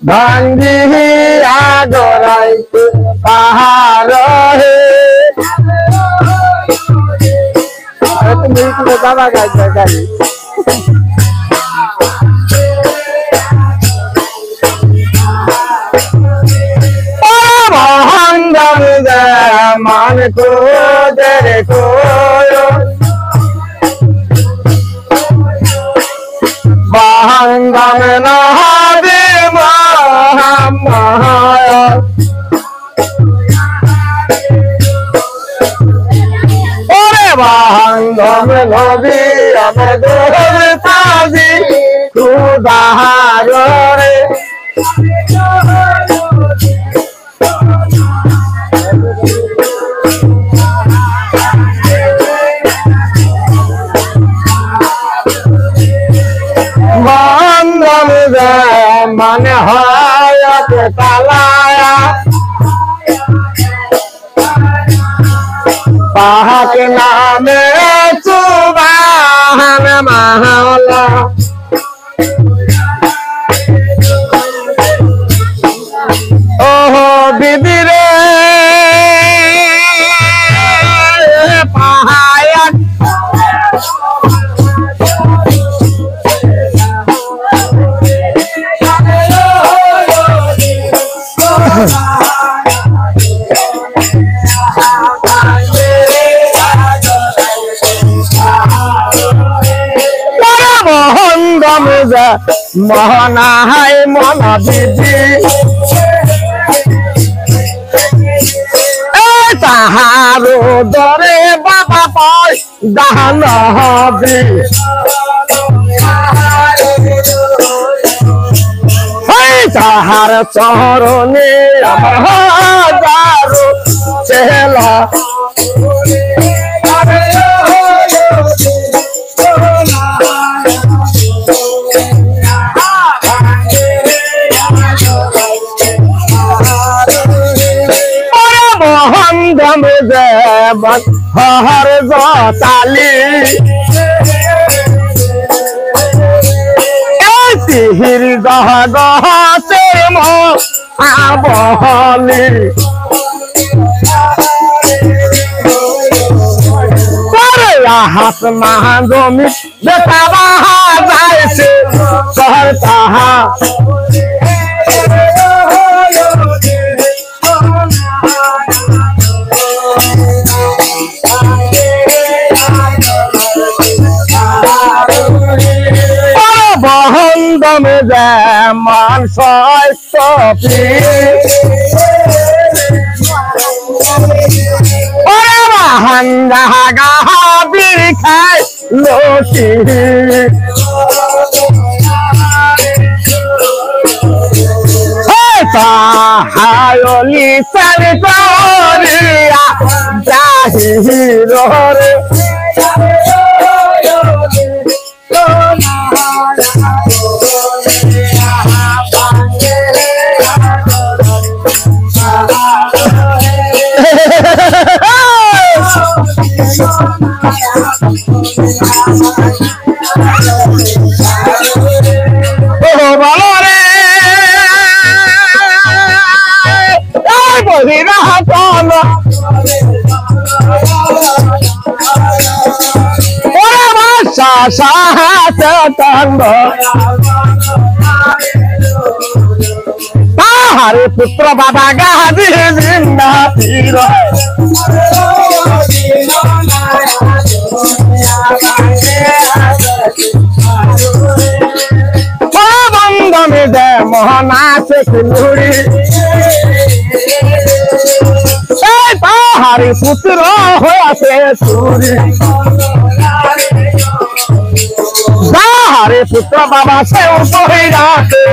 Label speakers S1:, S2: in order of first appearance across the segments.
S1: ভাঙ্গিয়া গড়াইতে পাহাড় হে তুমি বাবা গাইছে গাই ভাঙ্গম মান কো দরে কো ভাঙ্গম না দে মহামায়া ওরে ভাঙ্গম নবী আমাদের তাজি খুদার রে ভাঙ্গম মানে হয় তালায়া পাহাক নামে সুবহান মাওলা ওহো বিবি রে পাহায়াত মহানাহাই মনা বিধি তাহারো দরে বাবা পাই দান হবি তাহার চরণে হাজারো চেলা হর জালি সিহির গহ গহতে আবহলি হাত মাহা জমি দেখা বাহা যাইছে শহর তাহা বহন্দমে যেমন সপি ওরে বাহান্দা গাহাবির খায় লোটি তাহায়লি চাল করিয়া যাহির রে তাহারে পুত্র বাবা গাজী জিন্দা পীর বন্ধমে দে মোহনাথে কুলুরি তাহারে পুত্র হয়েছে সুরি তাহারে পুত্র বাবা সে উপহিরাতে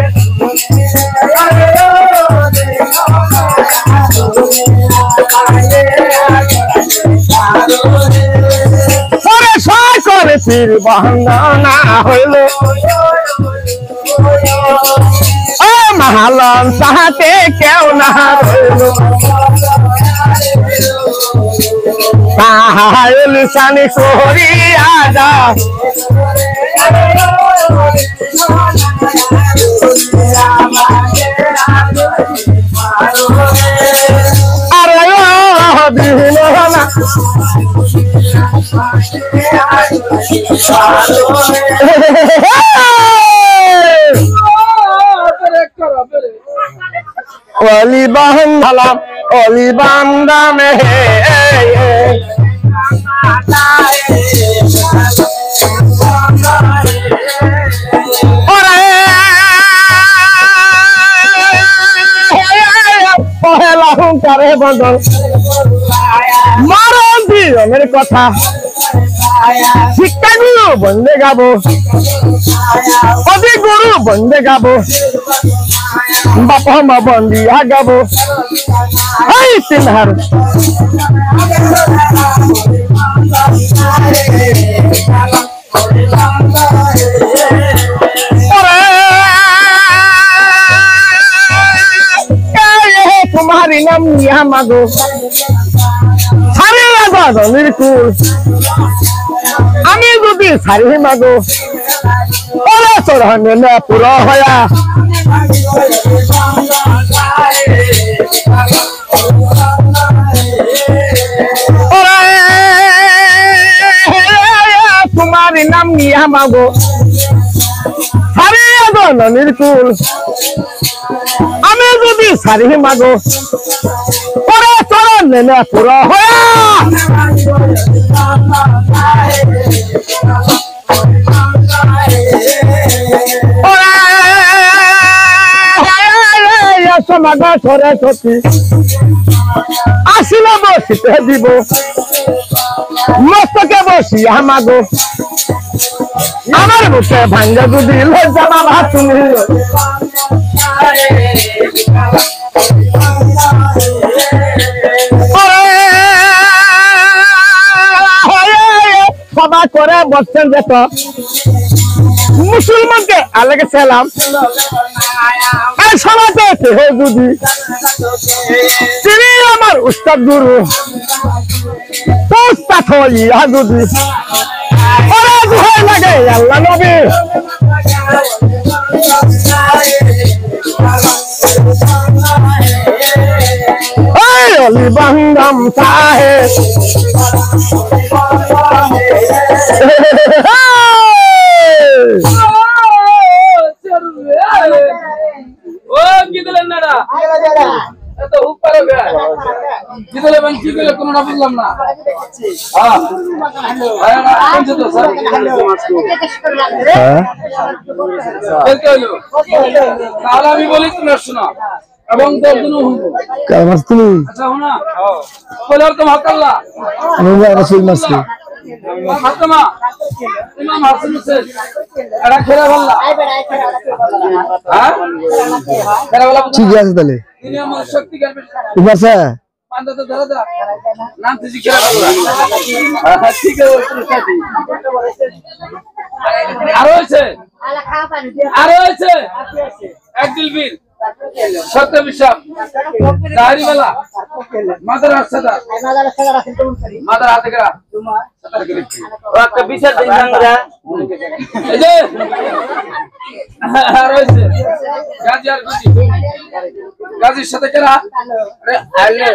S1: করে পীর বন্দনা হইল মহালন তাহাতে কেউ না রইল তাহাইল সানি করিয়া যা অলি বান্দালা অলি বান্দা মে পহেলা হুঙ্কারে বদল মারো দিনের কথা শিক্ষাগুরু বন্দে গাবো কবি গুরু বন্দে গাবো বাপা মা বন্দিয়া গাবো এই তিনহার तुम्हारी नाम निया मागो सारे आजाद निर्कुल আমি যদি সারি মাগো ওরে সরহনে না পুরো হয়া ওরে তোমার নাম নিয়া মাগো সারি আজাদ নির্কুল আমি যদি সারি মাগো ওরে সরহনে না পুরো হয়া সমাগা সরস্বতী আসিলে বসিতে দিব মস্তকে বসি আমাগো আমার বুকে ভাঙ্গা যদি লজ্জা বাবা তুমি সভা করে বসছেন যেত মুসলমানকে আলাদা সালাম এই সমাজে কেহে যদি তিনি আমার উস্তাদ গুরু উস্তাদ হইয়া যদি ওরে দুহাই লাগে আল্লাহ নবী এই অলি বান্দাম সাহেব
S2: আমি বলি তোমার শোনা এবং
S1: ঠিক আছে তাহলে
S2: শক্তি আরো হয়েছে একদিল বীর সত্য বিশ্বাস দাড়িওয়ালা মাদার রাস্তা মাদার হাতে গড়া ও একটা বিচার দিন আমরা এই যে আর হইছে গাজী আর গুজি গাজীর সাথে কেরা আরে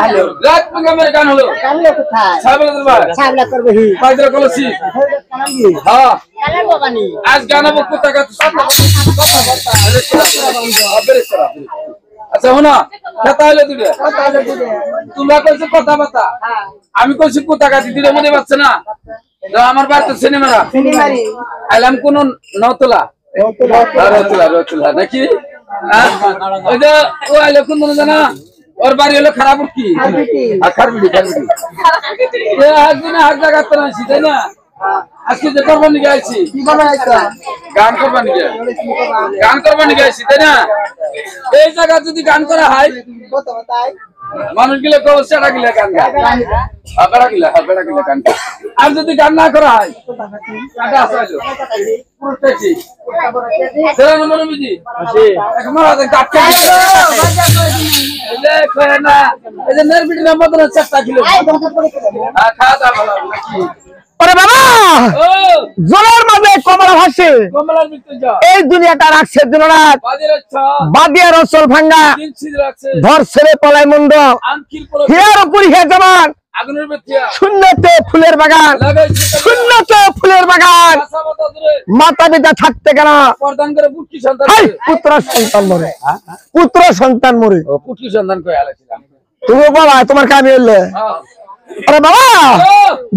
S2: হ্যালো রাত প্রোগ্রামের গান হলো কোথায় সাবলা দরবার সাবলা করবে হি পাইদরা কলসি হ্যাঁ কালার বাবানি আজ গানাবো কোথা কা আচ্ছা হোনা কথা হলো দিবে তোমরা কইছো কথা বাতা আমি কইছি কোথা কা দিদির মনে পাচ্ছে না আমার বাড়িতে সিনেমারা আইলাম কোন নতলা রতলা নাকি ওই যে ও আইলো কোন জানা ওর বাড়ি হলো খারাপ কি খারবিড়ি একদিনে হাক জায়গা তো আছি তাই না আজকে যে করবানি গাইছি গান করবানি গাইছি তাই না এই জায়গা যদি গান করা হয় মানুষ গিলে সেটা গিলে গান গান আর যদি গান না করা হয় চেষ্টা ছিল খাওয়া দাওয়া
S1: ওরে বাবা জলের মাঝে কমলা ভাসে এই দুনিয়াটা রাখছে দিনরাত বাদিয়া রসল ভাঙ্গা ধর ছেড়ে পলাই মন্দ হিয়ার উপর হিয়া জমান
S2: আগুনের বেতিয়া
S1: শূন্যতে ফুলের বাগান
S2: লাগাইছি
S1: শূন্যতে ফুলের বাগান
S2: কাঁচা মাথা ধরে
S1: মাতা পিতা থাকতে কেন
S2: প্রদান করে পুত্রী সন্তান
S1: হাই পুত্র সন্তান মরে পুত্র সন্তান মরে
S2: ও পুত্রী সন্তান কই আলাছিলাম
S1: তুমি বাবা তোমার কামি হইলে আরে বাবা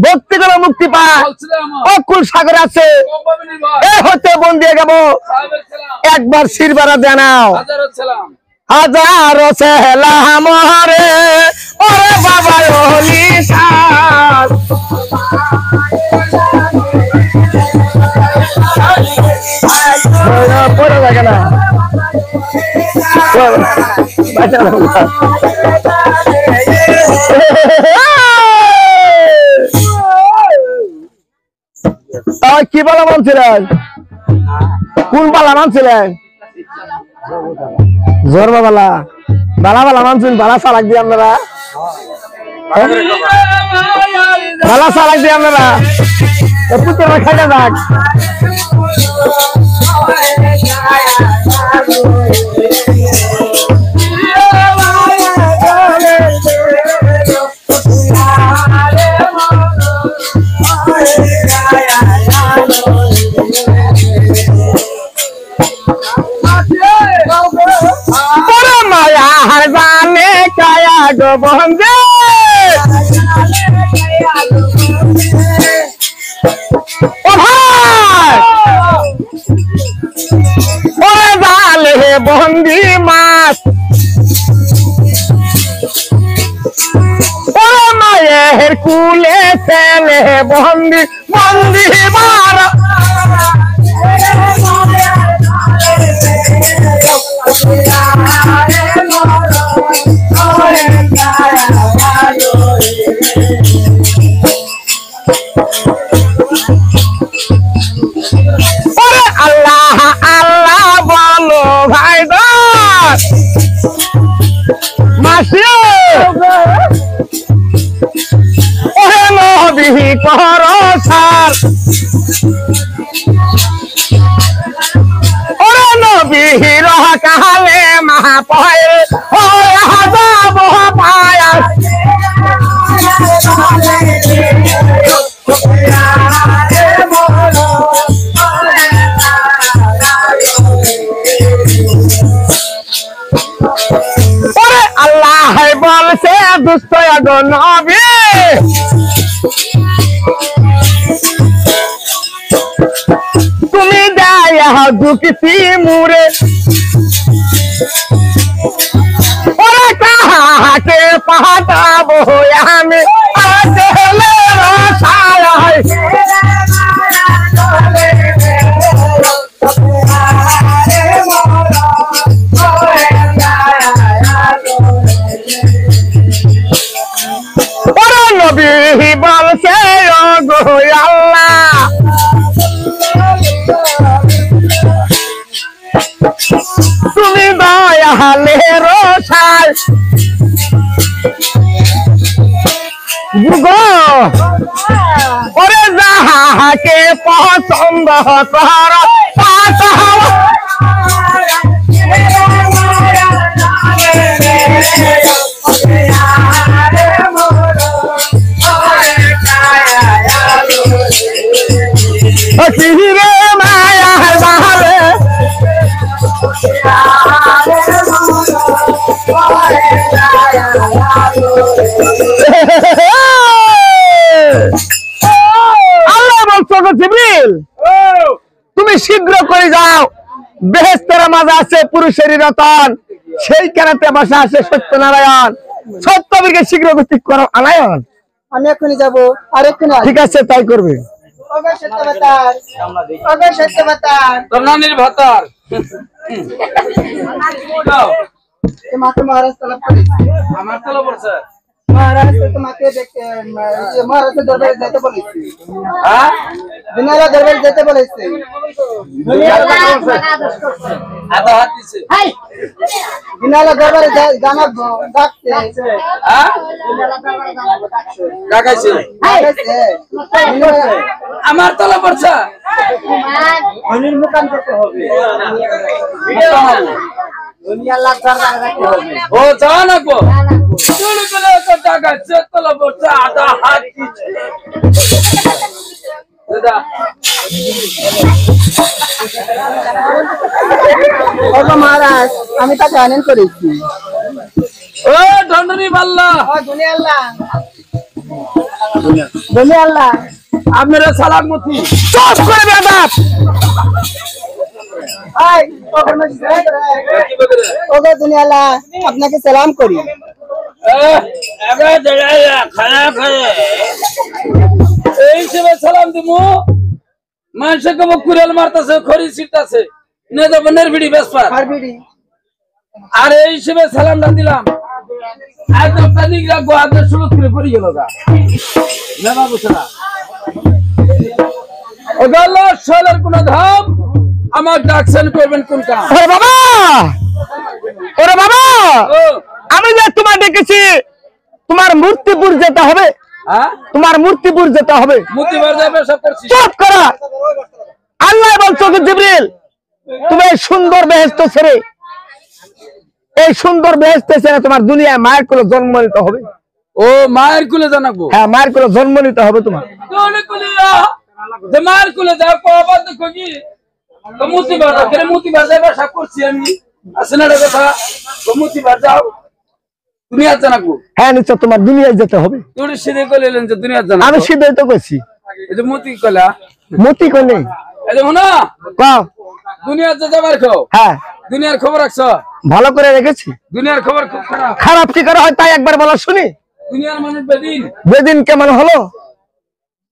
S1: ভক্তি করে মুক্তি পায়
S2: বলছিলাম
S1: অকুল সাগর আছে
S2: কম্বাবিনী ভাই
S1: এ হতে বন দিয়ে যাবো
S2: সাহেবের সালাম
S1: একবার শিরবারা জানাও
S2: হাজার সালাম
S1: হাজারো সেলাম রে ওরে বাবা ওলি সাল পড়ে থাকে না কি বলা মানছিলেন কোন বালা মানছিলেন জোরবা বালা বালা বালা মানছেন বালা চালাক দিয়ে আপনারা বালা চালাক দিয়ে আপনারা পুত্র খাইটা যাক মায়া হার জানে কায়া গো বন্ধে ও ভাই ওরে জালে বন্দি মাছ ওরে মায়ের কুলে ছেলে বন্দি বন্দি মার আল্লাহ আল্লাহ বলো ভাই মাসি ওহে নবী কর সার ওরে নবী রহ কালে মহা পয় ও যাব পায়া ওরে আল্লাহ বলছে দুষ্ট গো নবী তুমি দায়া দুঃখী মুরে ওরে কাহাকে পাঠাবো আমি আজলে রসায় ওরে নবী বলছে ও গো আল্লাহ তুমি দয়ালে রসায় গো ওরে যাহাকে পছন্দ কর রে মায়া বাহারে আল্লাহ বলছো জিবরিল তুমি শীঘ্র করে যাও বেহেশতের মাঝে আছে পুরুষের রতন সেইখানেতে বসা আছে সত্যনারায়ণ সত্যবীরকে শীঘ্র ঠিক করো আনায়ন
S3: আমি এখনই যাবো আর এক্ষুনি
S1: ঠিক আছে তাই করবে
S2: তোর নানির ভাতার
S3: মাকে মহারাজ তলব করেছে
S2: আমার তলা পড়ছে
S3: মহারাজ তোমাকে দেখতে মহারাজের দরবারে যেতে বলেছে
S2: হ্যাঁ
S3: দিনারা দরবারে যেতে বলেছে
S2: আধা হাত দিছে
S3: দিনারা দরবারে জানাবো ডাকছে
S2: হ্যাঁ ডাকাইছে আমার তলা পড়ছে
S3: ধনির মুকাম করতে হবে
S2: ও যাও না গো তুই বলে কথা গাছে তলা বসে আধা হাত দিছে দাদা
S3: ওগো মহারাজ আমি তাকে আনন্দ করেছি
S2: ও ধন্যনি বাল্লা
S3: ও দুনিয়া আল্লাহ
S2: আপনারা সালামতি
S1: চুপ করে বেয়াদব
S3: হাই ওগো দুনিয়া আল্লাহ আপনাকে সালাম করি
S2: এই হিসেবে সালাম দিমু মানুষে কব কুড়াল মারতাছে খড়ি ছিটতাছে নে যাব নেরবিড়ি বেসপার
S3: আর বিড়ি
S2: আর এই হিসেবে সালামটা দিলাম একদম তানিক রাখবো আগে শুরু করে পড়ে গেল গা না বাবু সালা ও আল্লাহ শালার কোন ধাম আমার ডাকছেন করবেন কোন কাম
S1: ওরে বাবা
S2: ও
S1: আমি যে তোমার ডেকেছি তোমার মূর্তিপুর যেতে হবে
S2: হ্যাঁ
S1: তোমার মূর্তিপুর যেতে হবে
S2: মুতিবার যাবে সব করছি
S1: চুপ করো আল্লাহ বলছো কি জিবরিল তুমি এই সুন্দর বেহেশত ছেড়ে এই সুন্দর বেহেশতে ছেড়ে তোমার দুনিয়ায় মায়ের কোলে জন্ম নিতে হবে
S2: ও মায়ের কুলে জানাবো
S1: হ্যাঁ মায়ের কোলে জন্ম নিতে হবে তোমার
S2: কোলে কুলে যে মায়ের কুলে যাও কবা দেখো কি তো মুতিবার যাও কেন মুতিবার যাবে সব করছি আমি আসলে না কথা তো মুতিবার যাও দুনিয়া জানাবো
S1: হ্যাঁ নিশ্চয় তোমার দুনিয়ায় যেতে হবে
S2: তুই সিধে কইলেন যে দুনিয়া জানাবো
S1: আমি সিদ্ধই তো কইছি
S2: এই যে মুতি কলা
S1: মতি কইলে
S2: এই যে না
S1: কও
S2: দুনিয়া যে যাবার খাও
S1: হ্যাঁ
S2: দুনিয়ার খবর রাখছো
S1: ভালো করে রেখেছি
S2: দুনিয়ার খবর খুব খারাপ
S1: খারাপ কি করে হয় তাই একবার বলা শুনি
S2: দুনিয়ার মানুষ বেদিন
S1: বেদিন কেমন হলো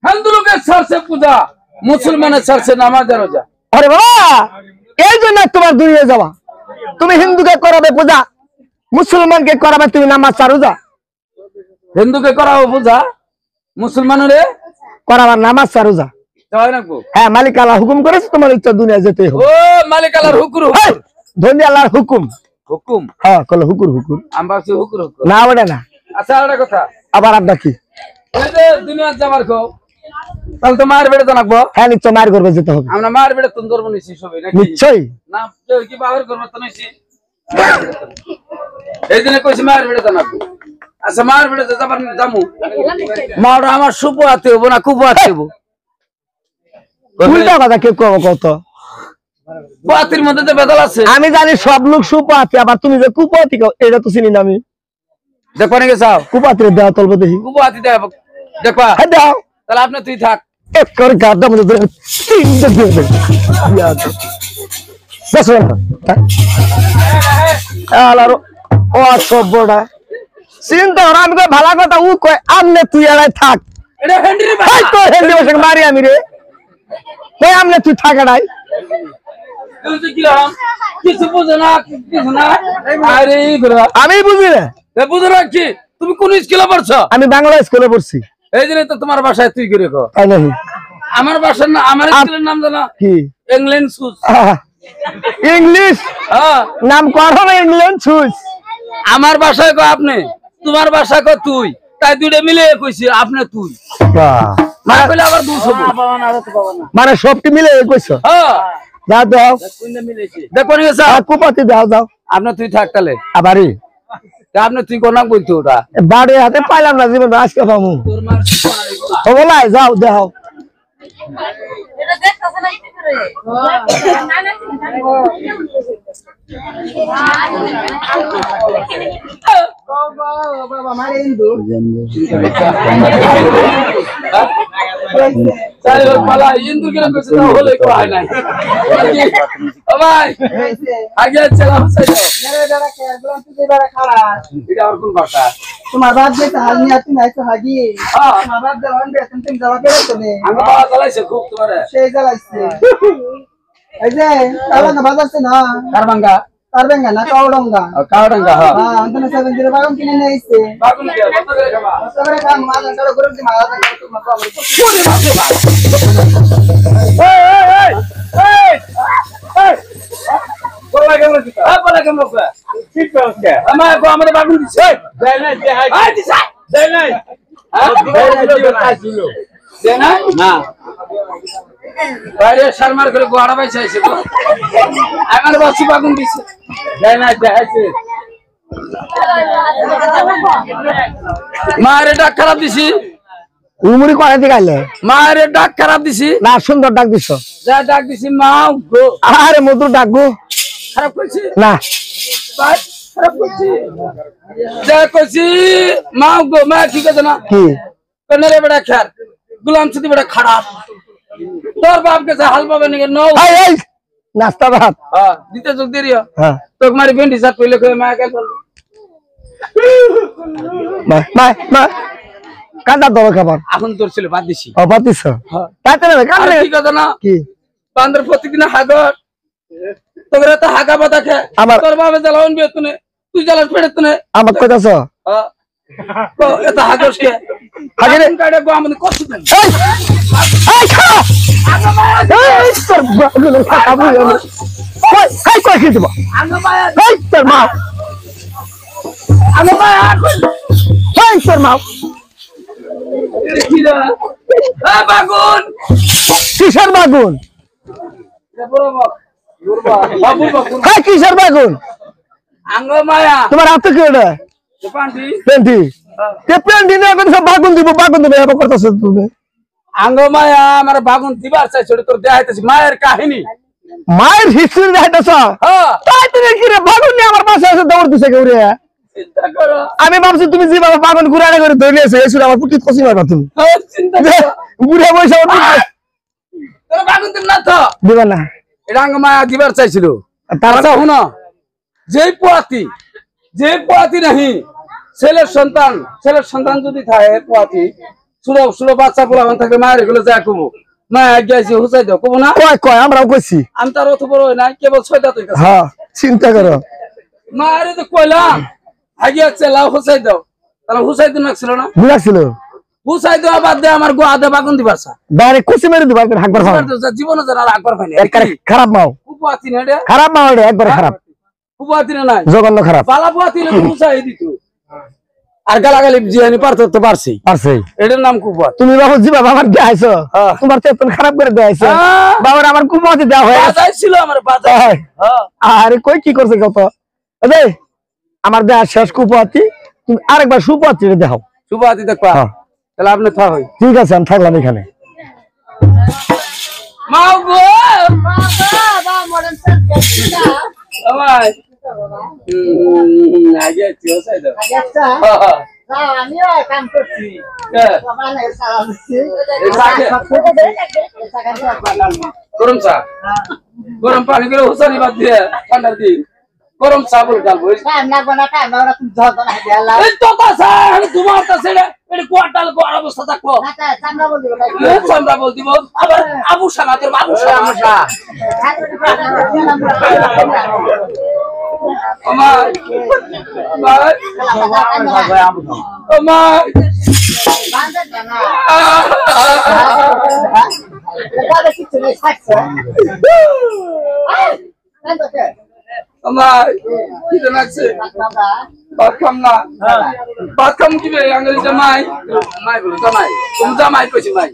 S2: হিন্দু লোকের ছাড়ছে পূজা মুসলমানের ছাড়ছে নামাজ রোজা
S1: আরে বাবা এই জন্য তোমার দুনিয়া যাওয়া তুমি হিন্দুকে করাবে পূজা মুসলমানকে করাবে তুমি নামাজ আর রোজা
S2: হিন্দুকে করাবো পূজা মুসলমানের
S1: করাবার নামাজ আর রোজা
S2: যাওয়াই রাখবো
S1: হ্যাঁ মালিক আল্লাহ হুকুম করেছে তোমার ইচ্ছা দুনিয়া যেতে হবে
S2: ও মালিক আল্লাহর হুকুর
S1: হেই,
S2: হুকুর
S1: ধনী আল্লাহর হুকুম
S2: হুকুম
S1: হ্যাঁ কল হুকুর হুকুর
S2: আমি ভাবছি হুকুর হুকুর
S1: না ওটা না
S2: আচ্ছা আর একটা কথা
S1: আবার আপনার কি
S2: এই যে দুনিয়ার যাবার খাও তাহলে তো মায়ের বেড়ে জানাবো
S1: হ্যাঁ নিশ্চয় মায়ের করবে যেতে হবে
S2: আমরা মায়ের বেড়ে তুমি ধর্ম নিছি সবাই নাকি
S1: নিশ্চয়ই
S2: না কেউ কি বাবার করবো তো নিছি এই দিনে কইছি মায়ের বেড়ে জানাবো আচ্ছা মায়ের বেড়ে যাবার যামু মাওরা আমার সুপো হাতে হবো না কুপো হাতে হবো
S1: উল্টা কথা কেউ কব কত
S2: বাতির মধ্যে তো বেদাল আছে
S1: আমি জানি সব লোক সুপাতি আবার তুমি যে কুপাতি এটা তো চিনি না আমি
S2: দেখো নাকি যাও
S1: কুপাতির দেওয়া তলব দেখি
S2: কুপো হাতি দেখবা
S1: হ্যাঁ দাও
S2: তাহলে আপনি তুই থাক
S1: এক করে গাড়টা মধ্যে ধরে তিনটে দিয়ে দেবে বেশ আলার ও সব্যটা চিন্তা কর আমি কই ভালো কথা ও কয় আমনে তুই এলাই থাক
S2: এটা হেন্ডি
S1: এই তো হেন্দি বসে মারি আমি রে কই আমনে তুই থাক এলাই
S2: কিছু বুঝো না কিছু না আরে
S1: আমি বুঝি না
S2: বুঝো না কি তুমি কোন স্কুলে পড়ছো
S1: আমি বাংলা স্কুলে পড়ছি
S2: এই জন্য তো তোমার বাসায় তুই করে কো
S1: তাই নাকি
S2: আমার বাসার না আমার স্কুলের নাম জানো
S1: কি
S2: ইংল্যান্ড সুস
S1: ইংলিশ
S2: হ্যাঁ
S1: নাম করো না ইংল্যান্ড সুইস
S2: আমার বাসায় কো আপনি তোমার বাসায় কো তুই তাই দুইটা মিলে কইছি আপনি তুই না কইলে আবার দুষ হবে
S1: মানে সবটি মিলে কইছো
S2: হ্যাঁ
S1: দাও দাও
S2: দেখো নি স্যার
S1: কুপাতি দাও দাও
S2: আপনি তুই থাক তাহলে
S1: আবারই
S2: আপনি তুই কোন নাম কইতো ওটা
S1: বাড়ি হাতে পাইলাম না জীবন আজকে পাবো
S2: তোর মার
S1: ও বলাই যাও দেখাও
S4: এটা দেখতেছ না কি করে
S3: বাবা মানে হিন্দু
S2: তাই পালা ইন্দু কেন কইছে না হলে কো হয় নাই ও ভাই আগে চলাম চাইছো
S3: মেরে বেড়া কে বললাম তুই বেড়া খাড়া
S2: এটা আর কোন ভাষা
S3: তোমার বাপ যে হাল নিয়ে তুমি আইছো হাগি
S2: হ্যাঁ
S3: তোমার বাপ দেওয়ান বে তুমি যাওয়া করে তুমি
S2: আমি বাবা চালাইছে খুব তোমারে
S3: সেই জ্বালাইছে এই যে তালঙ্গা বাজাচ্ছে না
S2: কারবাঙ্গা
S3: তারবেঙ্গা না কাউডঙ্গা
S2: কাওডাঙ্গা হ্যাঁ
S3: হ্যাঁ অন্তনে 7 দিন বাগান কিনে নিয়ে আইছে
S2: বাগুন কে কত করে খাবা
S3: সবরে কাম মালা সড়ক করে দি মালা করে তোমার বাবা
S2: কোনে মাসে ভাই বলা কেমন দিতা বলা কেমন কো ঠিক আছে আমার কো আমাদের বাগুন দিছে দেয় না দে হাই আই দিছে দেয় নাই দেয় না না বাইরে শর্মার করে গোড়া পাইছে আইছে তো আমার বাসি বাগুন দিছে দেয় না দেখাইছে মায়ের ডাক খারাপ দিছি
S1: উমরি কয় দিকে আইলে
S2: মায়ের ডাক খারাপ দিছি
S1: না সুন্দর ডাক দিছো
S2: যা ডাক দিছি মা গো
S1: আরে মধুর ডাক গো
S2: খারাপ করছি
S1: না
S2: ভাই খারাপ করছি যা করছি মা গো মা ঠিক আছে না
S1: কি
S2: কন্যারে বেটা খেয়ার গুলাম সুদি বেটা খারাপ তোর বাপ কে হাল পাবে নাকি নও
S1: এই এই নাস্তা ভাত
S2: হ্যাঁ দিতে যোগ দেরি
S1: হ্যাঁ
S2: তোকে মারি ভেন্ডি সাত কইলে কই মা কাল
S1: মা কাদা দর খাবার
S2: এখন তোর ছিল বাদ দিছি
S1: ও পাতিছ তাতে না
S2: আর
S1: কামলে
S2: ঠিক আছে না
S1: কি
S2: বান্দর প্রতিদিন হাগর তোরা তো হাগা বাতা খে
S1: আমার-
S2: তোর বাবা জ্বালাউন বেতনে তুই জ্বালাস পেড়েতনে
S1: আমার কইতাছ
S2: হ্যাঁ তো এটা হাগস কে
S1: হাগরে-
S2: হাগরে কাড়ে গো আমাদের কষ্ট দেন
S1: এই এই খাও এই তোর বাগুলো খাবো কই এই কই কি দিব
S2: আঙ্গ মায়া
S1: এই তোর মা
S2: আঙ্গ মায়া
S1: এই তোর মা
S2: কিরা এ বাগুন
S1: কিসের বাগুন
S2: এ বড় বাপ গুরবা বাবু বাবু
S1: হ্যাঁ কিসের বাগুন
S2: আঙ্গ মায়া
S1: তোমার হাতে কি ওটা
S2: পান্ডি
S1: পেন্টি তে পেন্টি না কোন সব বাগুন দিব এবার করতেছ তুমি
S2: আঙ্গ মায়া আমার বাগুন দিবার চাই ছোট তোর দেখাইতেছি মায়ের কাহিনী
S1: মায়ের হিস্ট্রি দেখাইতেছ
S2: হ্যাঁ
S1: তাই তুমি কি রে বাগুন নিয়ে আমার পাশে এসে দৌড় দিছে কেউ রে
S2: চিন্তা করো
S1: আমি ভাবছি তুমি যেভাবে বাগুন ঘুরাড়ে করে ধরে নিয়েছো এই শুনে আমার পুটি কষি মারবা তুমি
S2: চিন্তা
S1: যে
S2: করো
S1: বুড়ে বসে
S2: তোর বাগুন দিন না তো
S1: দিবা না
S2: এটা আঙ্গ মায়া দিবার চাইছিল
S1: তার
S2: আচ্ছা শুনো যে পোয়াতি নাহি ছেলের সন্তান যদি থাকে পোয়াতি ষোলো বাচ্চা পোলা থাকে মায়ের এগুলো যা কবো মায়া গিয়েছি হুসাই দাও কবো না
S1: কয় কয় আমরাও কইছি
S2: আমি তার অত বড় নাই কেবল 6 দাঁত হইতাছে
S1: হ্যাঁ চিন্তা করো
S2: মায়ের তো কইলাম আগে লাও হুসাই দাও তাহলে হুসাই দিন লাগছিল না
S1: বুঝাছিল
S2: হুসাই দেওয়া বাদ দিয়ে আমার গো আদে বাগুন দিবারছা
S1: ডাইরেক্ট কুচি মেরে দিবা একবার হাকবার খাও
S2: জীবনে জানা একবার পাইনি
S1: একবারে খারাপ মাও
S2: কুপাতি না রে
S1: খারাপ মাও রে একবার খারাপ
S2: কুপাতি না নাই
S1: জঘন্য খারাপ
S2: পালা পোয়াতি না হুসাই দিত আর গালাগালি জিয়ানি পারতো তো পারছি
S1: আছে
S2: এটার নাম কুপাত
S1: তুমি বাবু জিবা বাবার দেখাইছো
S2: হ্যাঁ।
S1: তোমার চেতন খারাপ করে দেখাইছো
S2: হ্যাঁ।
S1: বাবার আমার কুমাতে দেওয়া হয়ে গেছে
S2: বাজাই ছিল আমার বাজাই
S1: হ্যাঁ।
S2: হ্যাঁ
S1: আরে কই কি করছে কত আরে আমার দেয়া শেষ কুপাতি তুমি আরেকবার সুপাতি দেখাও
S2: সুবাদি দেখবা
S1: হ্যাঁ।
S2: তাহলে আপনি থা হই
S1: ঠিক আছে আমি থাকলাম এখানে
S2: মাও গো
S4: বাবা মডার্ন সার্ভিস
S2: ভাই আগে চিও সাই দাও
S3: আচ্ছা
S2: হ্যাঁ
S3: না আমিও কাম করছি
S2: হ্যাঁ
S3: বাবা না সালাম দিচ্ছি
S2: গরম চা গরম পানি করে হুসানি বাদ দিয়ে ঠান্ডা দি গরম চা বল ডাল বই
S3: কাম না গোনা কাম না ওরা তুমি ধর না দেলা
S2: এই তো তা সা আমি তোমার তা ছেড়ে এটা কোয়াটাল গোর অবস্থা থাকবো
S3: আচ্ছা চামড়া বল দিও ভাই
S2: এই চামড়া বল দিব আবার আবু সামাদের আবু সামা আমার ভাই আমার
S3: বান্দা জানা এটা কিছু নেই থাকছে কান্দতে
S2: আমার কি জানাচ্ছে
S3: বাবা
S2: বাদ খাম না বাদ খাম কি বে আঙ্গুলি জামাই মাই বলে জামাই তুমি জামাই কইছি মাই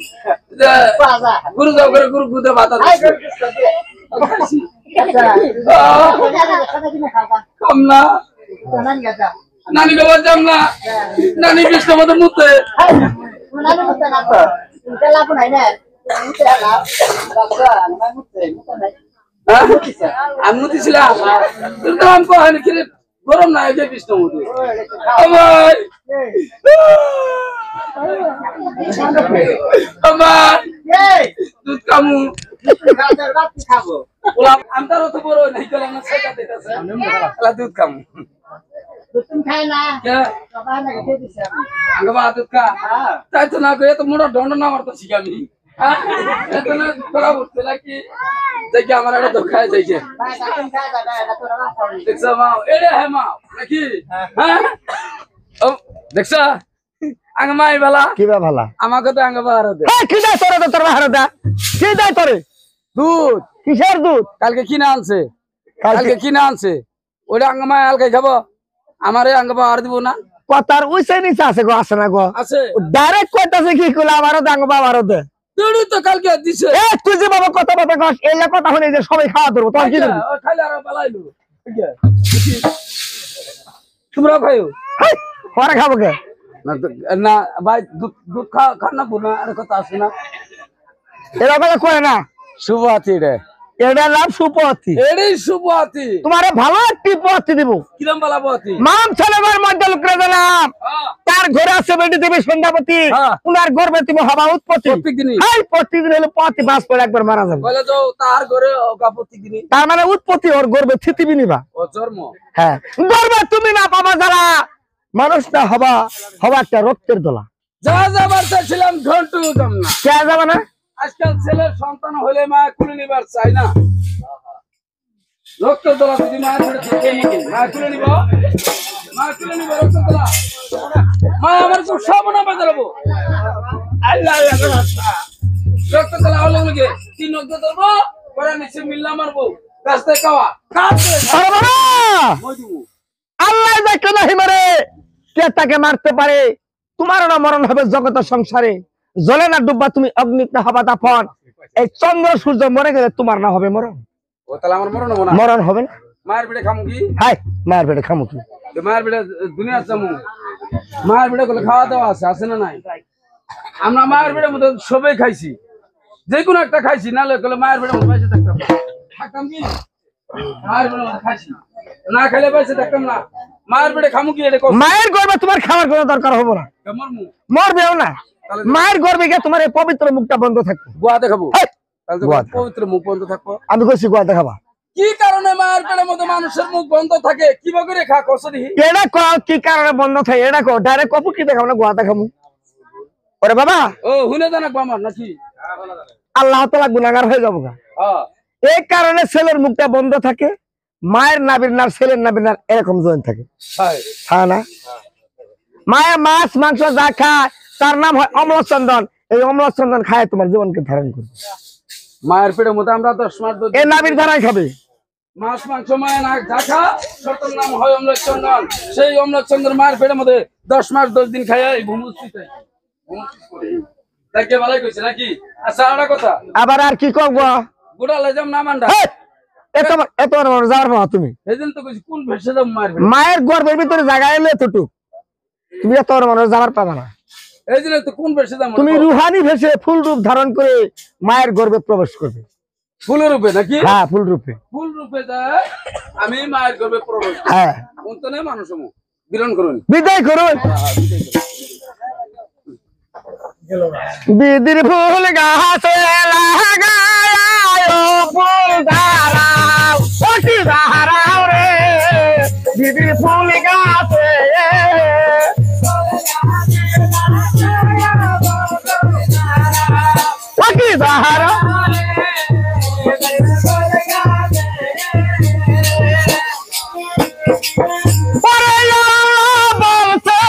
S2: যে
S3: বাবা
S2: গুরু যাও করে গুরু গুদে বাতা
S3: আই
S2: দিছে
S3: করছিস আচ্ছা কথা কি না খাবা
S2: খাম না
S3: নানি গাজা
S2: নানি বাবা যাম না নানি বিষ্ণু মতো মুতে
S3: নানি মুতে না তো এটা লাভ নাই না মুতে না বাবা না মুতে নাই
S2: আমি মুতিছিলাম তোর তো আমি কহানি কিরে গরম না যে বিষ্ণু মুতে আমার আমার
S3: এই
S2: দুধ কামু
S3: গাজর বাদ খাবো
S2: বললাম আমি তার অত বড় নাই গেলাম না সেটা দিতেছে আলা দুধ কামু
S3: তুমি খাই না
S2: কে
S3: বাবা না খেতে দিছে
S2: আগে বা দুধ কা তাই তো না কই এত মোটা দণ্ড না মারতো শিখি আমি এত না তোরা বুঝতে নাকি দেখি আমার একটা ধোকায় যাইছে
S3: ভাই তুমি খাই দাদা এটা তোরা না খাবি
S2: দেখছ মা এরে হে মা নাকি হ্যাঁ ও দেখছ আঙ্গ মাই বেলা
S1: কি বা ভালা
S2: আমাকে তো আঙ্গ বাহার দে
S1: এই কি দেয় তোরে তোর বাহারে দা কি দেয় তোরে
S2: দুধ
S1: কিসের দুধ
S2: কালকে কিনে আনছে
S1: কালকে
S2: কালকে কিনে আনছে ওটা আঙ্গ মাই হালকাই খাবো আমারে আঙ্গ বাহার দিব না
S1: কথার উইসে নিচে আছে গো আছে না গো
S2: আছে
S1: ডাইরেক্ট কইতাছে কি কইলা আমারও দাঙ্গ বাবারও দে
S2: দুধ তো কালকে দিছে
S1: এ তুই যে বাবা কথা কথা কস এই কথা শুনে যে সবাই খাওয়া ধরবো তোমার কি ধরবো
S2: খাইলে আর পালাইলো তোমরা খাইও
S1: পরে খাবো কে?
S2: না ভাই দুধ খান না বুনা আর কথা আছে না
S1: এরা কথা কয় না।
S2: শুভহাতি রে
S1: এটা নাম সুপতি।
S2: এটাই শুভহাতি।
S1: তোমারে ভালো একটি পথ দিব।
S2: কিরম বলা বহাতি?
S1: মাম ছেলেবার মধ্যে লুকরে দিলাম, তার ঘরে আছে বেটি দেবী সন্ধ্যাপতি, উনার গর্ভে তুমি হবা উৎপত্তি। প্রতিদিন হলো পতি বাস করে একবার মারা যাবে।
S2: বলে তো তার ঘরে প্রতিদিনই,
S1: তার মানে উৎপত্তি ওর গর্ভে থিতিবি নিবা।
S2: ও জন্ম।
S1: হ্যাঁ, গর্ভে তুমি না পাবা যারা মানুষ না হবা একটা রক্তের দোলা।
S2: যা যাবার চাইছিলাম ঘন্টু দাম না,
S1: কে যাবে না?
S2: আজকাল ছেলের সন্তান হলে মা কুলে নিবার চাই না। রক্তের দোলা যদি মায়ের ঘরে থেকে মা কুলে নিব, মা কুলে নিব রক্তের দোলা। মা আমার খুব সাবনা বাজাবো। আল্লাহ আল্লাহ রক্তের দোলা হলে লাগে তিন রক্ত ধরবো, পরে নিচে মিল্লা মারবো, রাস্তায় খাওয়া
S1: আল্লাহ দেখে নাহি মারে, কে তাকে মারতে পারে? তোমার না মরণ হবে জগত সংসারে, জলে না ডুববা তুমি অগ্নিতে হবা দাফন। এই চন্দ্র সূর্য মরে গেলে তোমার না হবে মরণ।
S2: ও তাহলে আমার মরণ হবো না?
S1: মরণ হবে না।
S2: মায়ের পেটে খামু কি?
S1: হাই মায়ের পেটে খামু কি?
S2: মায়ের পেটে দুনিয়া চামু, মায়ের পেটে গুলো খাওয়া দাওয়া আছে না নাই? আমরা মায়ের পেটের মধ্যে সবাই খাইছি, যে কোনো একটা খাইছি, নাহলে গেলে মায়ের পেটের মধ্যে বেঁচে থাকতাম। থাকতাম কি মায়ের পেটের মধ্যে খাইছি, না খাইলে বেঁচে থাকতাম না। মায়ের পেটে খামু কি?
S1: মায়ের গর্ভে তোমার খাওয়ার কোনো দরকার হবে না, মরবেও না। মায়ের গর্ভে গিয়ে তোমার এই পবিত্র মুখটা বন্ধ থাকবে।
S2: গোয়া দেখাবো, পবিত্র মুখ বন্ধ থাকবো।
S1: আমি কইছি গোয়া দেখাবা।
S2: কি কারণে মায়ের পেটের মধ্যে মানুষের মুখ বন্ধ থাকে? কিভাবে রেখা কসরি
S1: এটা কও, কি কারণে বন্ধ থাকে এটা কও। ডাইরেক্ট কপু কি দেখাবো না গোয়া দেখাবো? ওরে বাবা,
S2: ও হুনে জানাকবো আমার নাকি?
S1: আল্লাহ তাআলা গুনাহগার হয়ে যাবো। এই কারণে ছেলের মুখটা বন্ধ থাকে, মায়ের নাভির নার ছেলের নাভির নার এরকম জয়েন থাকে। হ্যাঁ না? মায়ের মাছ মাংস যা খায় তার নাম হয় অম্লচন্দন। এই অম্লচন্দন খায় তোমার জীবনকে ধারণ করবে।
S2: মায়ের পেটের মধ্যে আমরা 10 মাস
S1: এই নাভির ধারাই খাবে
S2: মাছ মাংস মায়ের না যা খা, সত্যর নাম হয় অম্লচন্দন। সেই অম্লচন্দন মায়ের পেটের মধ্যে 10 মাস 10 দিন খায় এই ভূমুষ্টিতে দেখে ভালোই কইছে নাকি? আচ্ছা আরেকটা কথা,
S1: আবার আর কি করব?
S2: গোড়া লাইজাম না মানডা
S1: এত এত যাওয়ার না তুমি।
S2: এইদিন তো কইছি কোন ভেসে দাম
S1: মায়ের গর্ভের ভিতরে জায়গা এলে এতটুক, তুমি এত মানুষ যাবার পাবা না।
S2: এইদিন তো কোন ভেসে দাম?
S1: তুমি রুহানি ভেসে ফুল রূপ ধারণ করে মায়ের গর্ভে প্রবেশ করবে।
S2: ফুলের রূপে নাকি?
S1: হ্যাঁ, ফুল রূপে।
S2: ফুল রূপে যায় আমি মায়ের গর্ভে প্রবেশ।
S1: হ্যাঁ,
S2: অন্তনে মানুষ মু বিরণ করুন,
S1: বিদায় করুন। বিদির ফুল গাছে লাগায় ফুল দাঁড়াও, অতি দাঁড়াও রে বিদির ফুল গাছে। অতি দাঁড়াও বলছে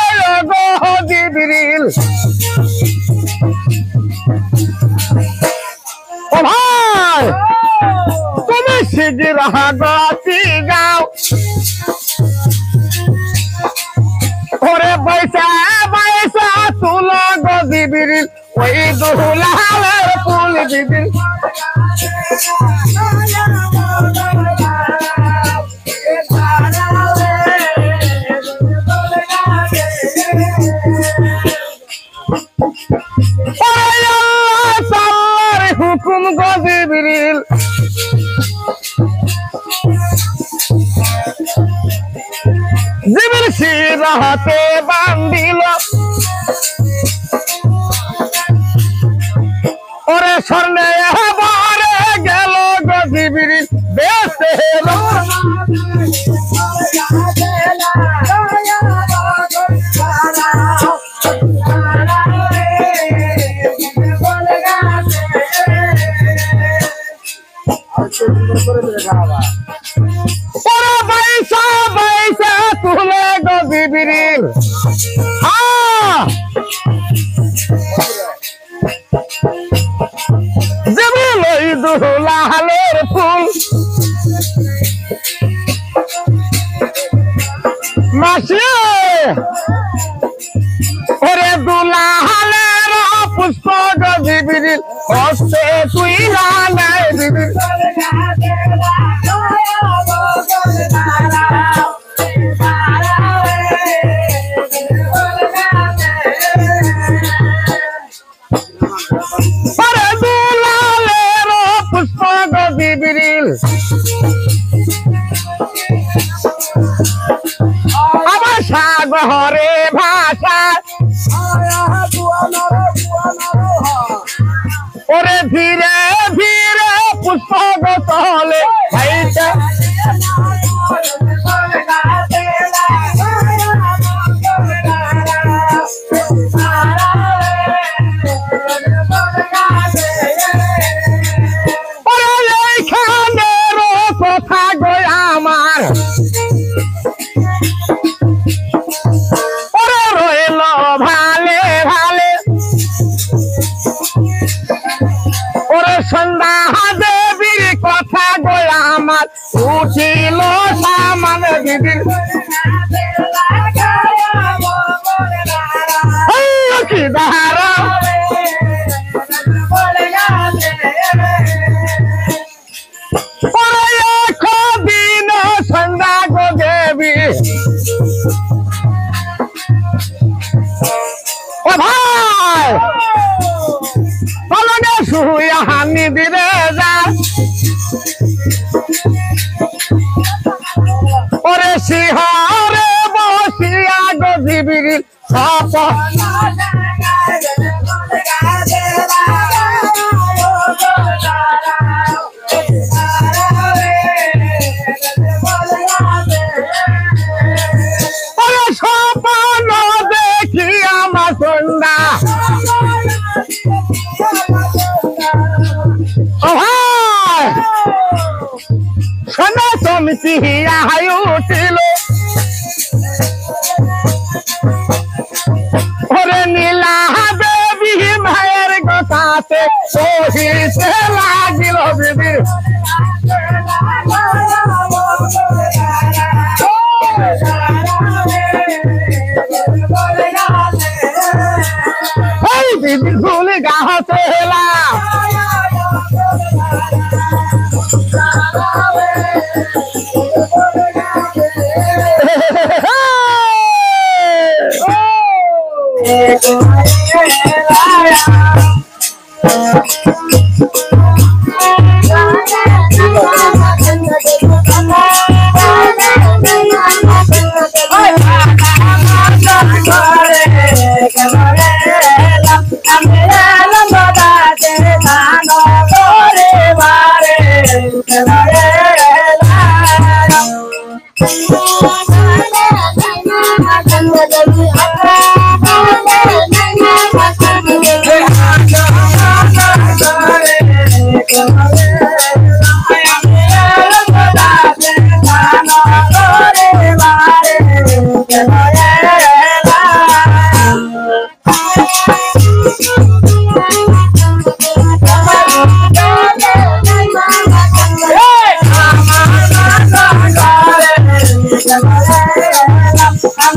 S1: গো জিবরিল, ও ভাই তুমি শিগগির হাগতি গাও। ওরে পয়সা পয়সা তুলো গো জিবরিল, ওই দুলালের ফুল জিবরিল। হুকুম গো জিবরিল, জিবরিল শিরাতে বান্ধিল, ওরে স্বর্ণে বারে গেল গো জিবরিল বেসে এলো। ওরে পয়সা পয়সা তুলে গো জিবরিল। জিবরিল ওই দুলালের ফুল মাসি, ওরে দুলালের পুষ্প গো জিবরিল হস্তে তুই লালাই জিবরিল। ওরে দুলালের পুষ্প গো জিবরিল আমার সাগরে ভাষা ওরে ধীরে ধীরে পুষ্প গো তলে ভাইটা কথা গো আমার ওরে রইল ভালে ভালে ওরে সন্ধ্যা দেবীর কথা গো আমার উঠিল সামান দিদির কি দাহারা দিন সন্ধ্যা গো দেবী ও ভাই পলনে শুয়া হানি দিরে যা ওরে শিহরে বসিয়া গো জিবির সাপ স্বপ্ন দেখি আমার সন্ধ্যা ও ভাই সোনা সমিতি উঠিল ওরে নীলা দেবী মায়ের কথাতে সহিতে লাগিল দিদি দিদি ফুল গাছে
S3: I'm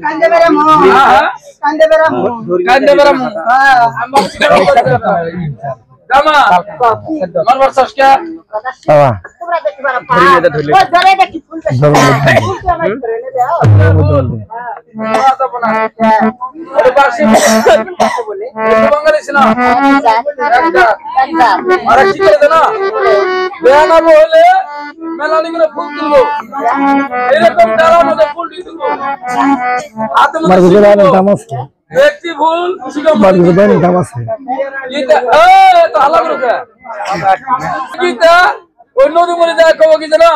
S3: কান্দে বেরা মো কান্দে বেরা মো
S2: Dama, Marwar Saskia,
S1: বাবা
S3: তোমরা দেখতে পারো পা ও ধরে দেখি ফুলটা ফুলটা আমার ধরে নে দাও
S2: ওরে বাসি
S3: বলে
S2: বাঙালি ছিল
S3: কান্দা
S2: আরে কি করে দেনা বেয়ানা বলে মেলানি করে ফুল তুলবো এরকম ডালার মধ্যে ফুল দিয়ে তুলবো হাতে মধ্যে ব্যক্তি ফুল গীতা তো হালা করুকা গীতা ওই নদী মরে যায় কব গীতা না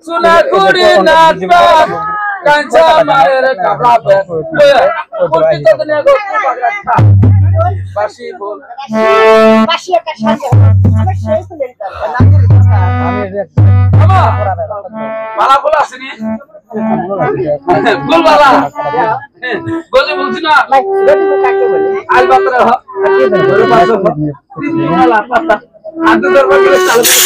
S2: সোনা কুড়ি নাচবা কাঁচা মায়ের কাপড়া পে ফুল গীতা তো নিয়ে গো বাসি ফুল
S3: বাসি একটা সাজে আমার সেই ফুলের
S2: আমা মালা ফুল আসেনি ফুল মালা বলে বলছি না আল বাতরা আদু দরবার করে চালু করে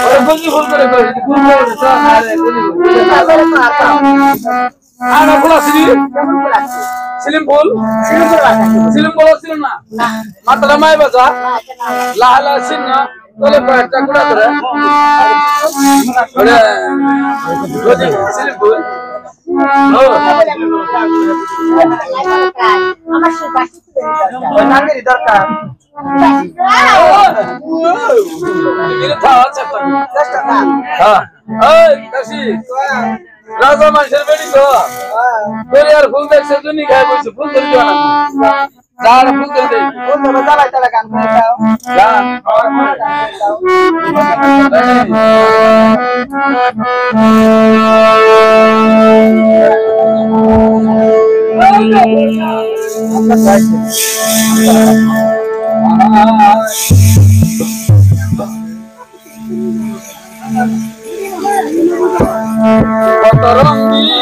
S2: ওরে বলি ফুল করে ফুল করে আনা ফুল আসেনি সিলিম ফুল সিলিম ফুল আসেনি না মাত্রা মাই বাজা লালা সিনা তোলে কয়টা কুড়া করে ওরে গদি সিলিম ফুল ও
S3: আমার সেই বাসি ফুলের
S2: নাঙ্গেরি দরকার এর থাও চাপটা হ্যাঁ এই কাশি রাজা মানুষের বেড়ি তো তোরে আর ফুল দেখছে জুনি খায় বসে ফুল ধরে দিও না যার ফুল ধরে দে
S3: ফুল তো জ্বালাই তালা গান করে দাও
S2: গান কত রঙিন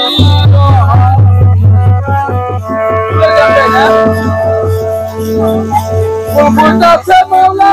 S2: বুঝাছে মোলা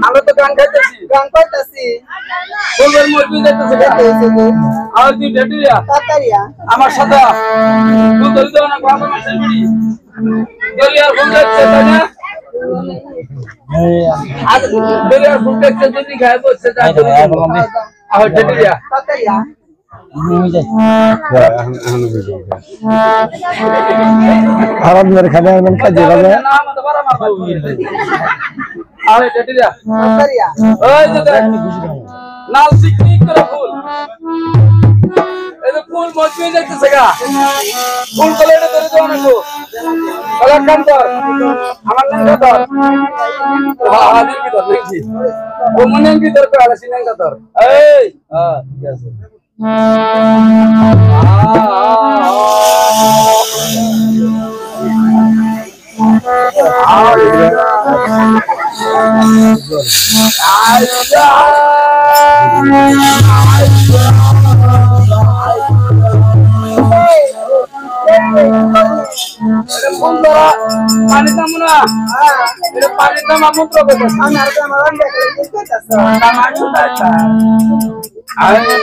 S2: আমরা তো গান গাইতেছি
S3: গান কইতাছি
S2: বলবেন মজবুত যাইতেছে আর তুই ডেটিয়া
S3: তাতারিয়া
S2: আমার সাথে তুই ধরে দাও না বাবা মাসের বিড়ি দরিয়ার ফোন যাচ্ছে তাই না আজ দরিয়ার ফোন যাচ্ছে যদি খায় বসে তা আর ডেটিয়া
S3: তাতারিয়া
S1: আপনাদের খানে কাজে বাজে
S2: না আমাদের বড় মা আরে ডেটিয়া
S3: তাতারিয়া
S2: ওই যে দেখ লাল সিকনিক করে ফুল এই যে ফুল মজবুত যাইতেছে গা ফুল কলেটা ধরে দাও না গো কলার কাম কর আমার নাম ধর হ্যাঁ হ্যাঁ দিন কি ধর দেখি ও মনে কি ধর করে আসি নাম ধর এই হ্যাঁ ঠিক আছে পানি দাম না পানি দাম আমন্ত্র করবে
S3: আমার আমার দেখলে কইতাছ
S2: আমার সুদাইতা আইরা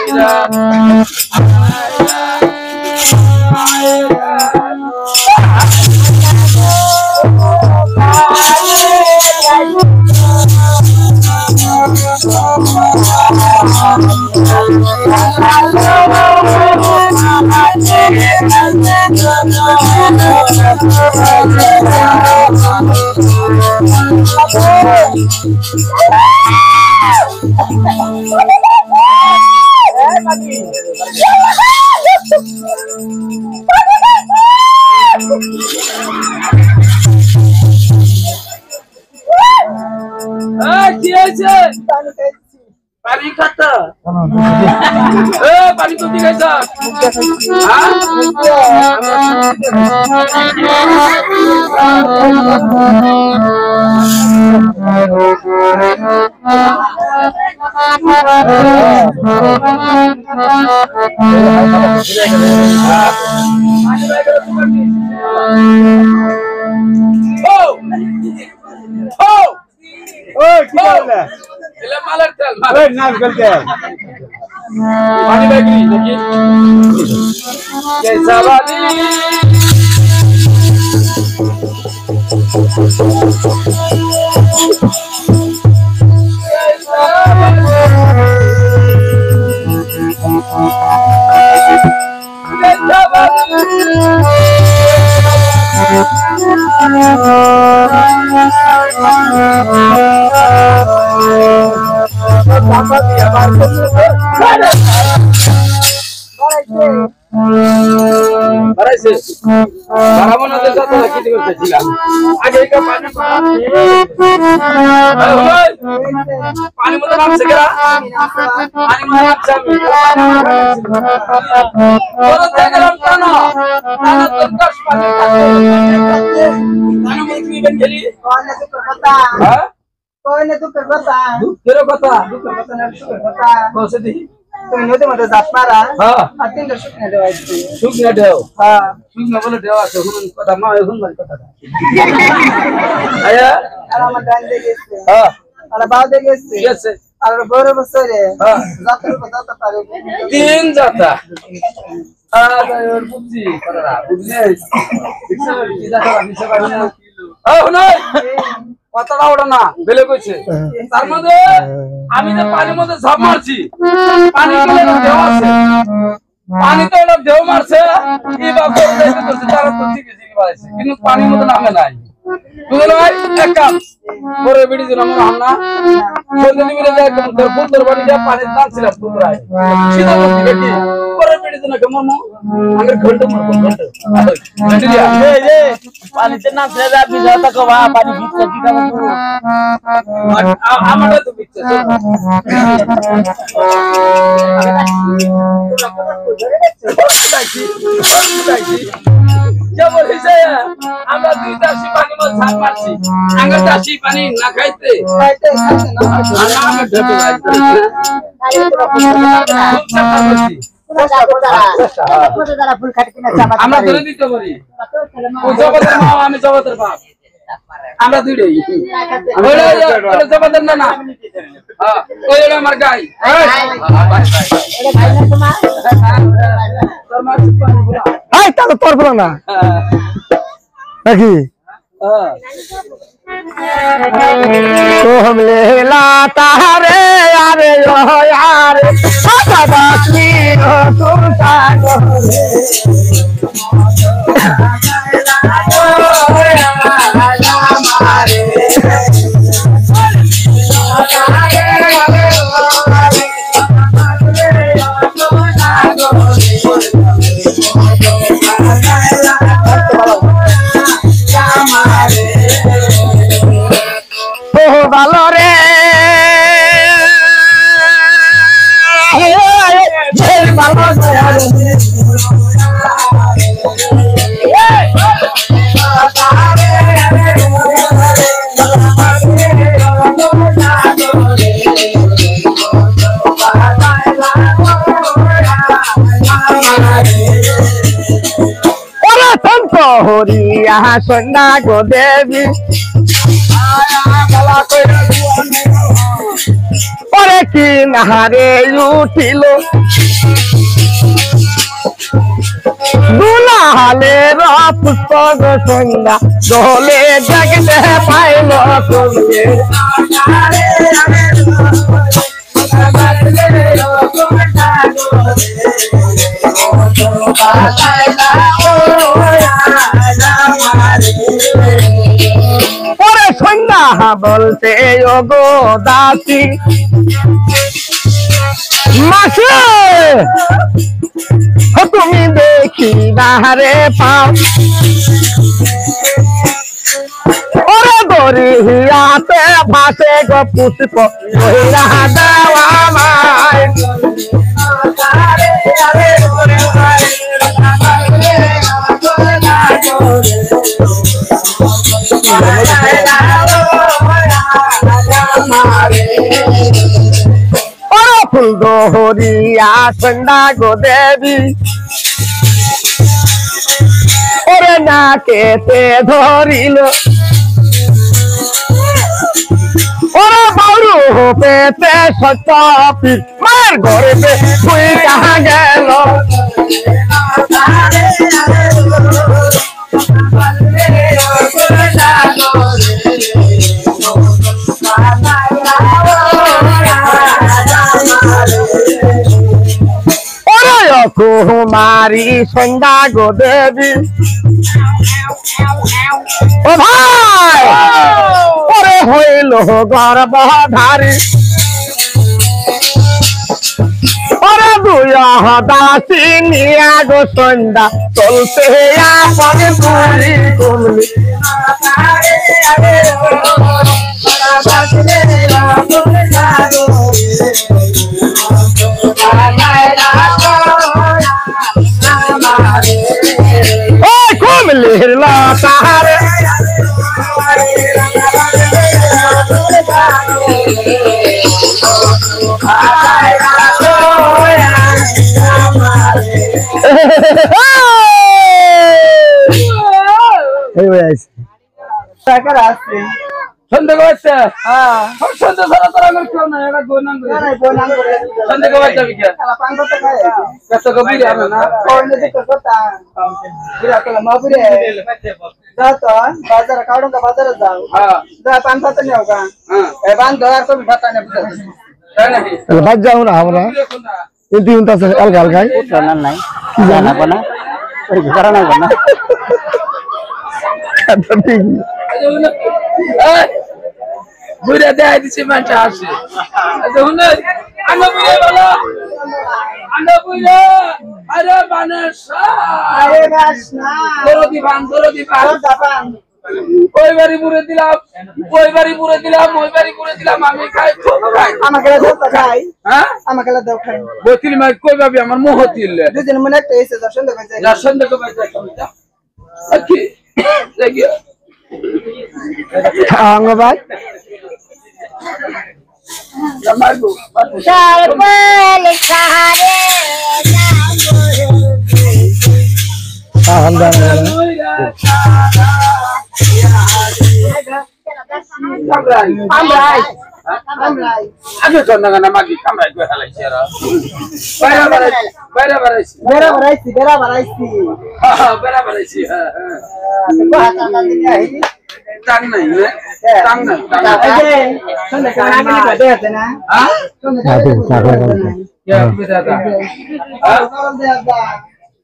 S2: কি হয়েছে পানি খাতা পানি তো দিকে মালার তেল পানি ব্যাগি দেখি कैसा वाली पानी मतलब आपसे करा पानी मतलब आपसे बोलो देख रहा हूँ ना तो दस पानी पानी में भी बन गई
S3: कौन है तू पता
S2: हाँ
S3: कौन है तू पता
S2: तेरे पता
S3: ना पता
S2: कौन से दी
S3: तो इन्हों तो मतलब जात मारा
S2: हाँ
S3: अतिन दर्शक ने देवाई
S2: सुख न देव
S3: हाँ
S2: सुख न बोले देवा तो हम पता माँ हम नहीं पता आया
S3: अरे मत डाल दे गेस्टे
S2: हाँ
S3: अरे बाव दे गेस्टे
S2: यस
S3: আর বড় বছরে
S2: হ্যাঁ।
S3: যাত্রা কথা পারে
S2: 3 যাতা ওর বুঝছি করা বুঝলে কি যাতা দিছে পারি না নয় কথাটা ওটা না বেলে কইছে তার মধ্যে আমি যে পানির মধ্যে ঝাঁপ মারছি পানি গেলে ঢেউ আছে পানি তো ওটা ঢেউ মারছে কি বা করে যাইতে তারা তো ঠিক আছে কিন্তু পানির মধ্যে নামে নাই বুঝলো ভাই এক কাম পরে বিড়ি দিন আমার হান্না সন্ধ্যে মিলে যায় তোর ফুলতর বাড়ি যা পানি টানছিলাম পুরাই সিধা করছি দেখি পরে বিড়ি দিন কেমন আগের ঘন্টা ঘন্টা দিয়া
S1: পানিতে না ফেলে আপনি যাতা কবা পানি ভিতরে কি কাম
S2: আমাদের তো বিচ্ছে যেমন হিসে আমরা 2 দাসি পানি মধ্যে ঝাঁপ মারছি আঙ্গার দাসি পানি না খাইতে আমি ঢেকে আমরা ধরে দিতে পারি ও জগতের মা আমি জগতের বাপ আমরা দুইটাই ওটা জগতের না না হ্যাঁ ওই আমার গাই তোর মা পানি বলা
S1: এই তা তো তোর বলা না নাকি तो हम ले लाता रे यारे यो यारे सादा बासी हो तुम सागो ভালো রে হরিয়া সন্ধ্যা গো দেবী ওরে কি নাহারে উঠিল দুলাহালে পুষ্প গো সন্ধ্যা দোলে দেখতে পাইল তুমি ওরে সন্ধ্যা বলতে ও গো দাসী মাসে তুমি দেখি বাহারে পাও ওরে দরিয়াতে ভাসে গো পুষ্প ওইরা দেওয়া মায় ফুল দোহরিয়া সন্ধ্যা গো দেবী ওরে না কেতে ধরিল ওরে বাউরু পেতে সত্যি মায়ের ঘরে তুই কাহা গেল কুমারী সন্ধ্যা গো দেবী ও ভাই ওরে হইল গর্ভধারী ওরে দুয়া দাসী নিয়া গো সন্ধ্যা চলতে আপন পুরি কুমলি কুমলির লতারে
S2: সন্দেহ হচ্ছে
S3: হ্যাঁ
S2: সন্দেহ ছাড়া তোর আমার কেউ না এটা গোনাং করে
S3: না বই নাম করে
S2: সন্দেহ হচ্ছে বিকে
S3: খেলা পান করতে খায়
S2: কত কবি আমি না
S3: কোনে দিতে কথা বিরা কলা মাপুরে যাও তো বাজার কাউডন का बाजार जाओ
S2: হ্যাঁ
S3: যা পান পাতা নিও গা
S2: হ্যাঁ
S3: এ বান ধর তো ভাতা নে বুঝা
S2: তাই নাকি
S1: বাদ যাও না আমরা কিন্তু আছে আলগা আলগাই
S3: জানা নাই জানা বনা ওই ঘরা না বনা
S1: ঠিক
S2: বুড়া দেয় দিছে মানটা আসে দেখুন আনো বুড়া বলো আনো বুড়া আরে বানেশা
S3: আরে বাস না
S2: দরদি বান
S3: জাপান
S2: ওই বাড়ি পুরে দিলাম ওই বাড়ি পুরে দিলাম ওই বাড়ি পুরে দিলাম আমি খাই খুব খাই
S3: আমাকে দাও তো খাই
S2: হ্যাঁ
S3: আমাকে দাও খাই
S2: বতিল মাই কই ভাবি আমার মোহ তিললে
S3: দুদিন মনে একটা এসে দর্শন দেখে যাই
S2: দর্শন দেখো ভাই যা আকি দেখিও
S1: আঙ্গ ভাই
S2: মারবো
S4: সর্বল সাহারে
S3: আমরাই আমরাই
S2: আগে চন্দাগানা মাগি কামরাই কই হালাইছি আর বাইরে বাড়াইছি
S3: বেরা বারাইছি
S2: বেড়া বাড়াইছি হ্যাঁ হ্যাঁ
S3: বাহাতা না দিই
S2: টাং নাই না টাং নাই
S3: এই যে শুনে কানা গনি বাদে আছে না
S2: হ্যাঁ
S3: শুনে
S2: কে তুমি দাদা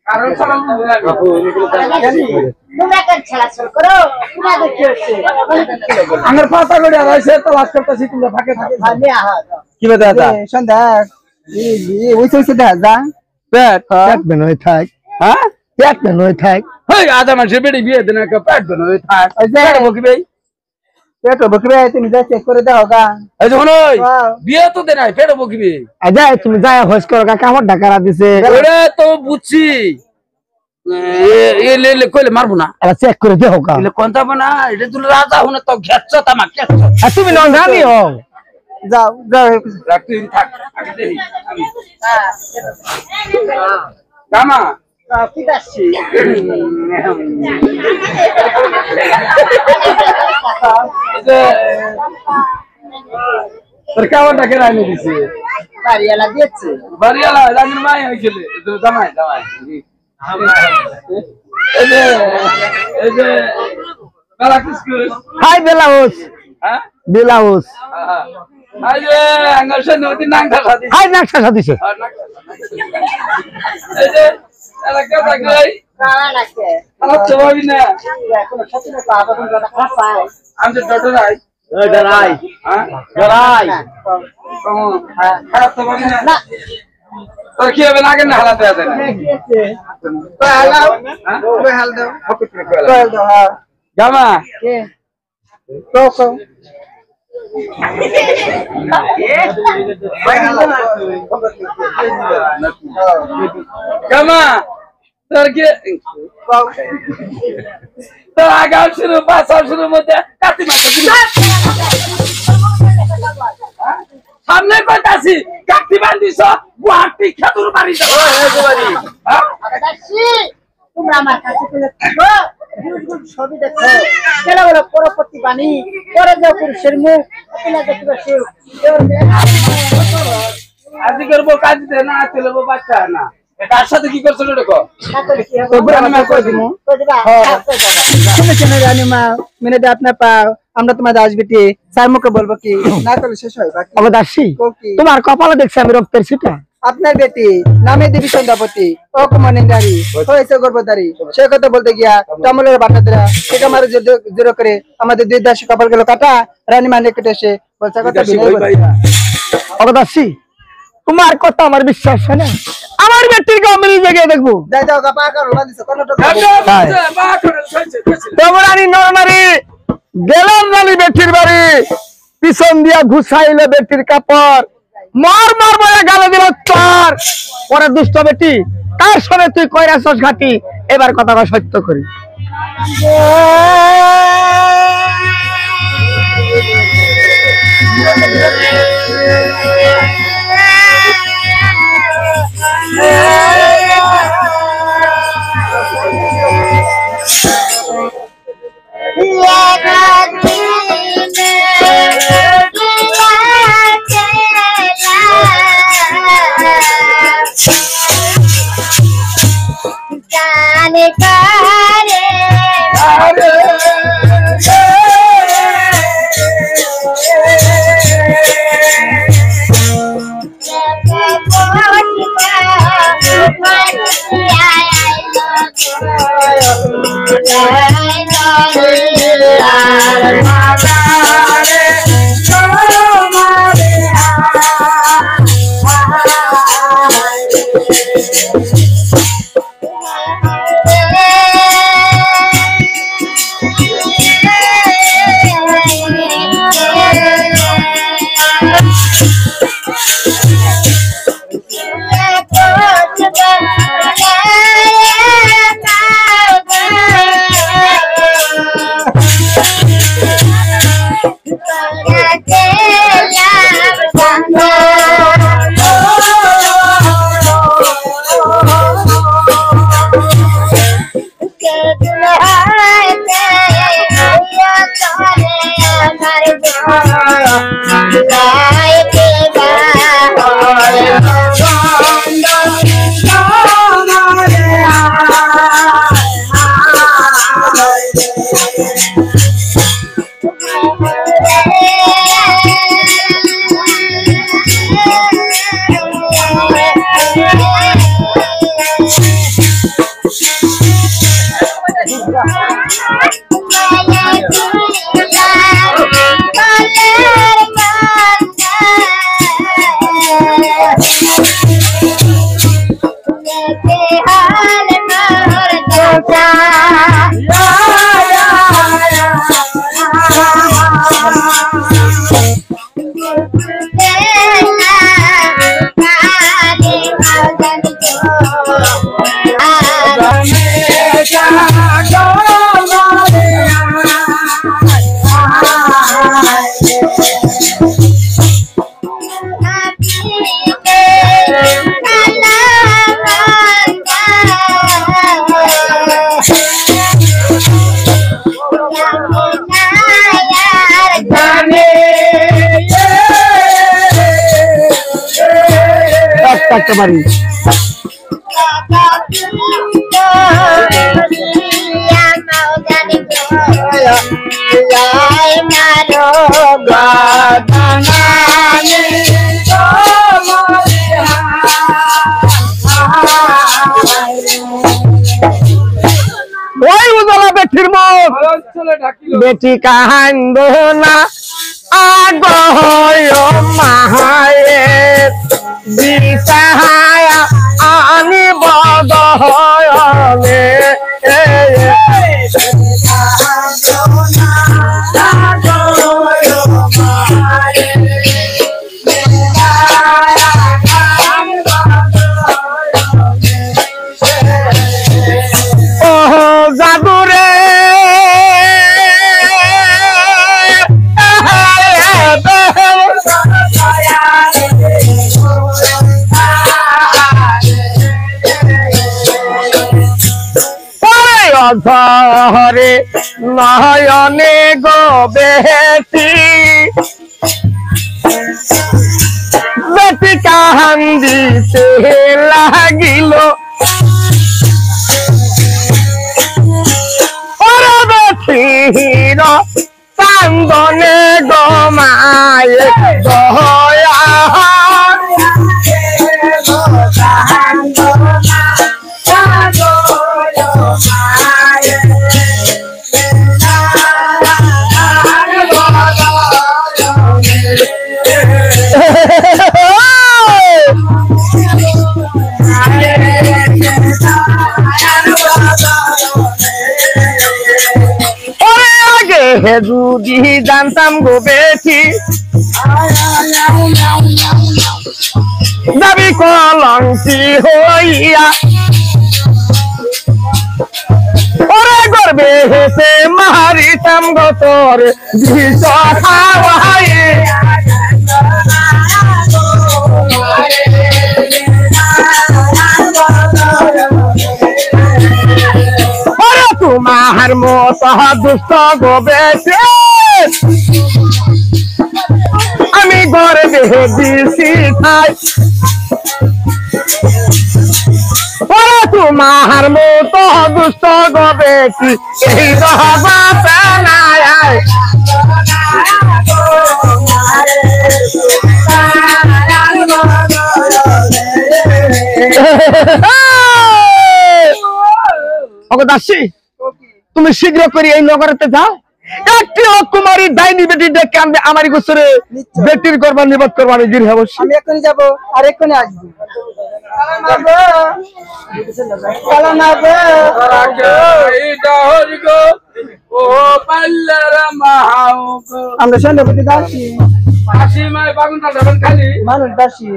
S2: কারণ সালাম
S4: তোমরা কার ছাড়া চল করো তোমরা দেখি হচ্ছে
S2: আমার পাতা করে আইছে তো লাস্ট করতেছি তোমরা ফাঁকে থাকে
S3: আমি আহা
S2: কি দাদা
S3: সন্ধ্যা ওইসে দেখা যা
S2: পেট
S1: পেট বেনয় থাক
S2: হ্যাঁ
S1: পেট বেনয় থাক
S2: হেই আদা মাসে বেড়ি বিয়ে দেনা কা পেট বনই থাক
S3: ওই যে
S2: বকি ভাই
S3: পেটো বকরে তুমি যা চেক করে দাও গা
S2: এই যখন ওই
S3: হ্যাঁ।
S2: বিয়ে তো দেনাই পেট বকি ভাই
S1: আজা তুমি যাই হোস করো কামড় ঢাকারা দিছে
S2: ওরে তো বুঝছি এ লে কইলে মারবো না
S1: আবার চেক করে দেও কা
S2: এলে কোনটা বনা এটা তুই রাজা হুনে তো ঘেচ্ছ তামা ঘেচ্ছ
S1: আর তুমি নন জানি হও
S3: যাও যাও
S2: রাখ তুই থাক আগে দেখি কামা
S3: কি দাসি
S2: তোর কেমনটা কে রাইনে দিছে
S3: বাড়িয়ালা দিয়েছে
S2: বাড়িয়ালা রাগের মাই হয়েছিল তো জামাই জামাই এই যে বেলা কিসকু
S1: হাই বেলাউস
S2: হ্যাঁ
S1: বেলাউস
S2: এই যে আঙ্গাসে নদী নাংটা সাথে
S1: হাই নাকশা সাদিছে
S2: এই যে এলাকা থাকলে
S3: কারা নাকে
S2: খারাপ স্বভাবই না
S3: এখন সাথে না পাবো কোন কথা খারাপ পায়
S2: আমি তো ডটর আই
S1: ডরাই
S2: হ্যাঁ
S1: ডরাই
S2: খারাপ স্বভাবই না
S3: না
S2: তোর কি হবে না কেন হালাতে আছে না
S3: কি আছে তো হালাও
S2: হ্যাঁ
S3: তো হাল দাও
S2: হকুত করে
S3: তো হাল দাও হ্যাঁ
S2: জামা
S3: কে তো কো
S2: জামা তোর কি তোর আগাম শুরু পাঁচাম শুরুর মধ্যে কাতি মাছ সামনে কইতাছি কাটি বান্ধিছ গুয়াহাটি খেতুর বাড়ি যাও বাড়ি
S3: দাসি তোমরা আমার কাছে চলে থাকো গুড ছবি দেখো কেন বলো পরপতি বাণী পরে যাও পুরুষের মুখ আপনা দেখবে সে
S2: আজি করবো কাজ দে না চলবো বাচ্চা না তার সাথে কি করছো দেখো
S3: তুমি কেন জানি মা মেনে দে আপনা পাও আমরা তোমার দাস বেটি স্যার মুখে বলবো কি না করলে শেষ হয় বাকি
S1: আমার দাসী
S3: কোকি
S1: তোমার কপালে দেখছি আমি রক্তের ছিটা
S3: আপনার বেটি নামে দেবী সন্ধ্যাপতি অকমানিন্দারি হয়েছে গর্ভধারী সে কথা বলতে গিয়া তমলের বাটাদরা ঠিক আমার জোর করে আমাদের দুই দাসী কপাল গেল কাটা রানী মানে কেটে এসে বলছে কথা বিনয় বলে।
S1: আমার দাসী তোমার কথা আমার বিশ্বাস হয় না আমার বেটির গমিনি জায়গায় দেখবো
S3: যাই যাও গা পা করো না দিছো কোনো
S1: তোমার আনি নরনারি গেলাম নানি বেটির বাড়ি পিছন দিয়া ঘুষাইলে বেটির কাপড় মর মর বলে গালে দিল চার পরে দুষ্ট বেটি তার সঙ্গে তুই কইরাছস ঘাটি এবার কথাটা সত্য করি
S4: Yeah,
S1: একটা বাড়ি ওই উজলা বেটির মুখ বেটি কান্দ না আগয় মায়ের দিশায়া আনি বদহয়নে জাদুরে ধরে নয়নে গো বেটি বেটি কান্দিতে লাগিল ওরে বেটির কান্দনে গো মায়ে দয়া যদি জানতাম গো বেটি দাবি কলঙ্কি হইয়া ওরে গর্বে হেসে মারিতাম গো তোর বিষ খাওয়ায়ে তোমার মত দুষ্ট গো বেশি আমি ঘরে দেহে দিছি খাই ওরে তোমার মত দুষ্ট গো বেশি এই রহবা পেনায় দাসী তুমি শীঘ্র করে এই নগরেতে যাও একটি কুমারী ডাইনি বেটি ডেকে আনবে আমারই গোসরে বেটির করবার নিবাদ করবার গির হবো
S3: আমি এক্ষুনি যাবো আর এক্ষুনি আসবো কালা না গো
S2: ও পাল্লারা মাহাও
S3: আমরা সন্ধ্যাপতি দাসী
S2: আসি মাই বাগুনটা ধরন খালি
S3: মানুষ দাসী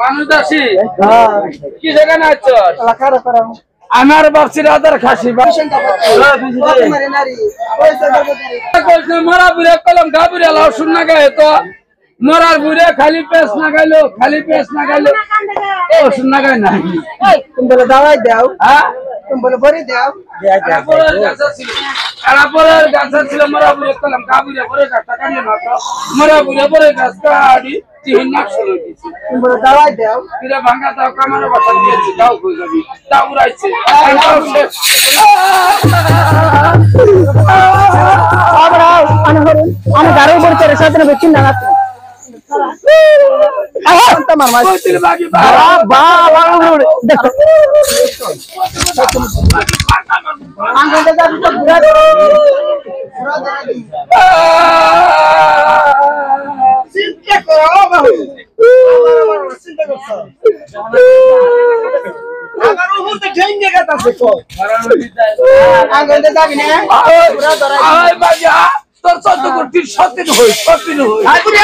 S2: মানুষ দাসি
S3: হ্যাঁ
S2: কি সেখানে আছস
S3: কারা করা
S2: আমার বাপসি রাজার খাসি
S3: কুমারী নারী হয়েছে গর্ভধারী
S2: কইছে মরা বুড়ে কলম গাবুরে লাও শুননা গায় তো মরার বুড়ে খালি পেছ না গাইলো ও শুননা গায় না
S3: তুমি বলে দাওয়াই দাও
S2: হ্যাঁ
S3: তুমি বলে বড়ি দাও
S2: পরের গাছা ছিল মরা বুড়ে কলম গাবুরে পরে গাছটা কাটলে না তো মরা বুড়ে পরে গাছ কাটি তিন নাক শুরু দিছি
S3: তুমি বলে দাওয়াই দাও
S2: তিরা ভাঙা দাও কামার বাসা দিয়েছি দাও কই যাবি দাও উড়াইছে
S3: আমি গাড়ি উপর চড়ে সাথে বেশি না তোমার মাছ
S2: কইছিল বাকি
S3: দেখো আঙ্গলটা যাবি তো ঘুরা চিন্তা করো বাবু চিন্তা করছো আমার উপরে ঠেঙ্গে গেছে তো আঙ্গলটা যাবি না ঘুরা ধরাই
S2: আয় বাজা তোর 14 কোটি সত্যি হই
S3: আইপুরি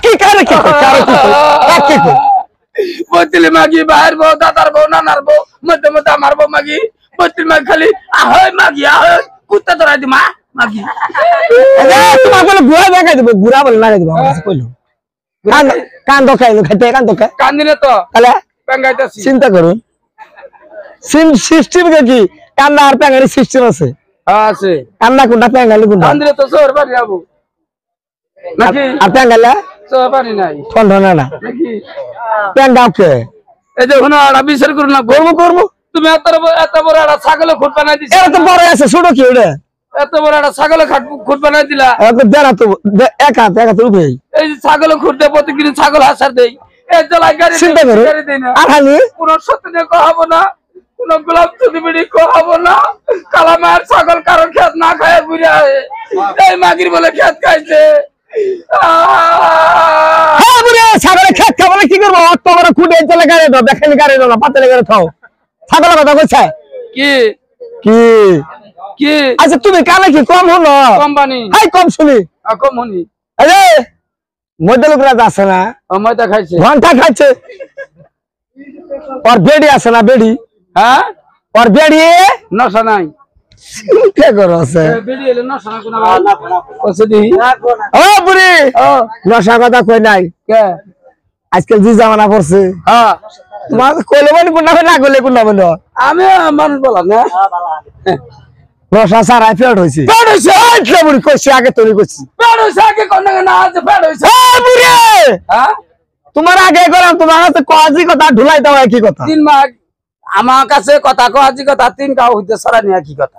S1: কি করে
S2: বতিলি মাগি বাহির বউ দাদার বউ নানার বউ মধ্যে মধ্যে আমার বউ মাগি বতিলি মাগি খালি আহয় মাগি আহয় কুত্তা ধরাই দি মা মাগি
S1: তোমার বলে গুড়া দেখাই দেবো গুড়া বলে লাগাই দেবো আমার কাছে কইলো কান দোকাইলো খাইতে কান দোকাই
S2: কান্দিনে তো
S1: তাহলে
S2: পেঙ্গাইতাছি
S1: চিন্তা করুন সিস্টেম কি কান্না আর প্যাঙ্গারি সিস্টেম আছে
S2: আছে
S1: কান্না কোনটা প্যাঙ্গালি কোনটা
S2: কান্দিনে তো শহর বাড়ি যাবো নাকি
S1: আর প্যাঙ্গালা
S2: শহর বাড়ি নাই
S1: ঠন্ডা না
S2: নাকি
S1: প্যাঙ্গাকে
S2: এই যে হুনা আড়া বিচার করুন না
S1: করবো
S2: তুমি এত বড় একটা ছাগলে খুঁট বানাই দিছ
S1: এরা তো বড় আছে ছোট কি ওটা
S2: এত বড় একটা ছাগলে খুঁট বানাই দিলা
S1: দেড়া তো এক হাত উঠে
S2: এই যে ছাগলে খুঁট দেয় প্রতিদিন ছাগল হাসার দেই এই জেলায় গাড়ি
S1: চিন্তা করো
S2: দেই না
S1: আর হানি
S2: কোন সত্যি কহাবো না কোন গোলাপ চুদিবিড়ি কহাবো না কালা মায়ের ছাগল কারো খেত না খায় বুড়ে এই মাগির বলে খেত খাইছে
S1: হ্যাঁ বুড়ে ছাগলের খেত খাবো না কি করবো অত বড় খুঁটে চলে গাড়ি দাও দেখেনি গাড়ি দাও না পাতলে গাড়ি খাও ছাগলের কথা কইছে
S2: কি
S1: কি
S2: কি
S1: আচ্ছা তুমি কানে কি কম হলো
S2: কোম্পানি
S1: হাই কম শুনি
S2: কম হনি
S1: আরে মধ্যে লোকরা আছে না
S2: ময়দা খাইছে
S1: ঘন্টা খাচ্ছে और बेड़ी আছে না বেড়ি
S2: হ্যাঁ
S1: और बेड़ी
S2: নশা নাই
S1: কে করো সে
S2: বেড়ি এলে নশা না কোনা ওসে দি
S1: ও বুড়ি
S2: ও
S1: নশা কথা কই নাই
S2: কে
S1: আজকাল জি জামানা পড়ছে
S2: হ্যাঁ
S1: তোমার কইলে বলি কোনটা না কইলে কোনটা বলো
S2: আমি মানুষ বলা না
S1: নশা সারা পেট হইছে পেট হইছে আচ্ছা বুড়ি কইছি আগে তোরি কইছি
S2: পেট হইছে আগে কোন না আজ পেট হইছে
S1: এ বুড়ি
S2: হ্যাঁ
S1: তোমার আগে কইলাম তোমার কাছে কজি কথা ঢুলাই দাও কি কথা
S2: 3 মাস আমার কাছে কথা কজি কথা 3 গাও হইতে সারা নিয়া কি কথা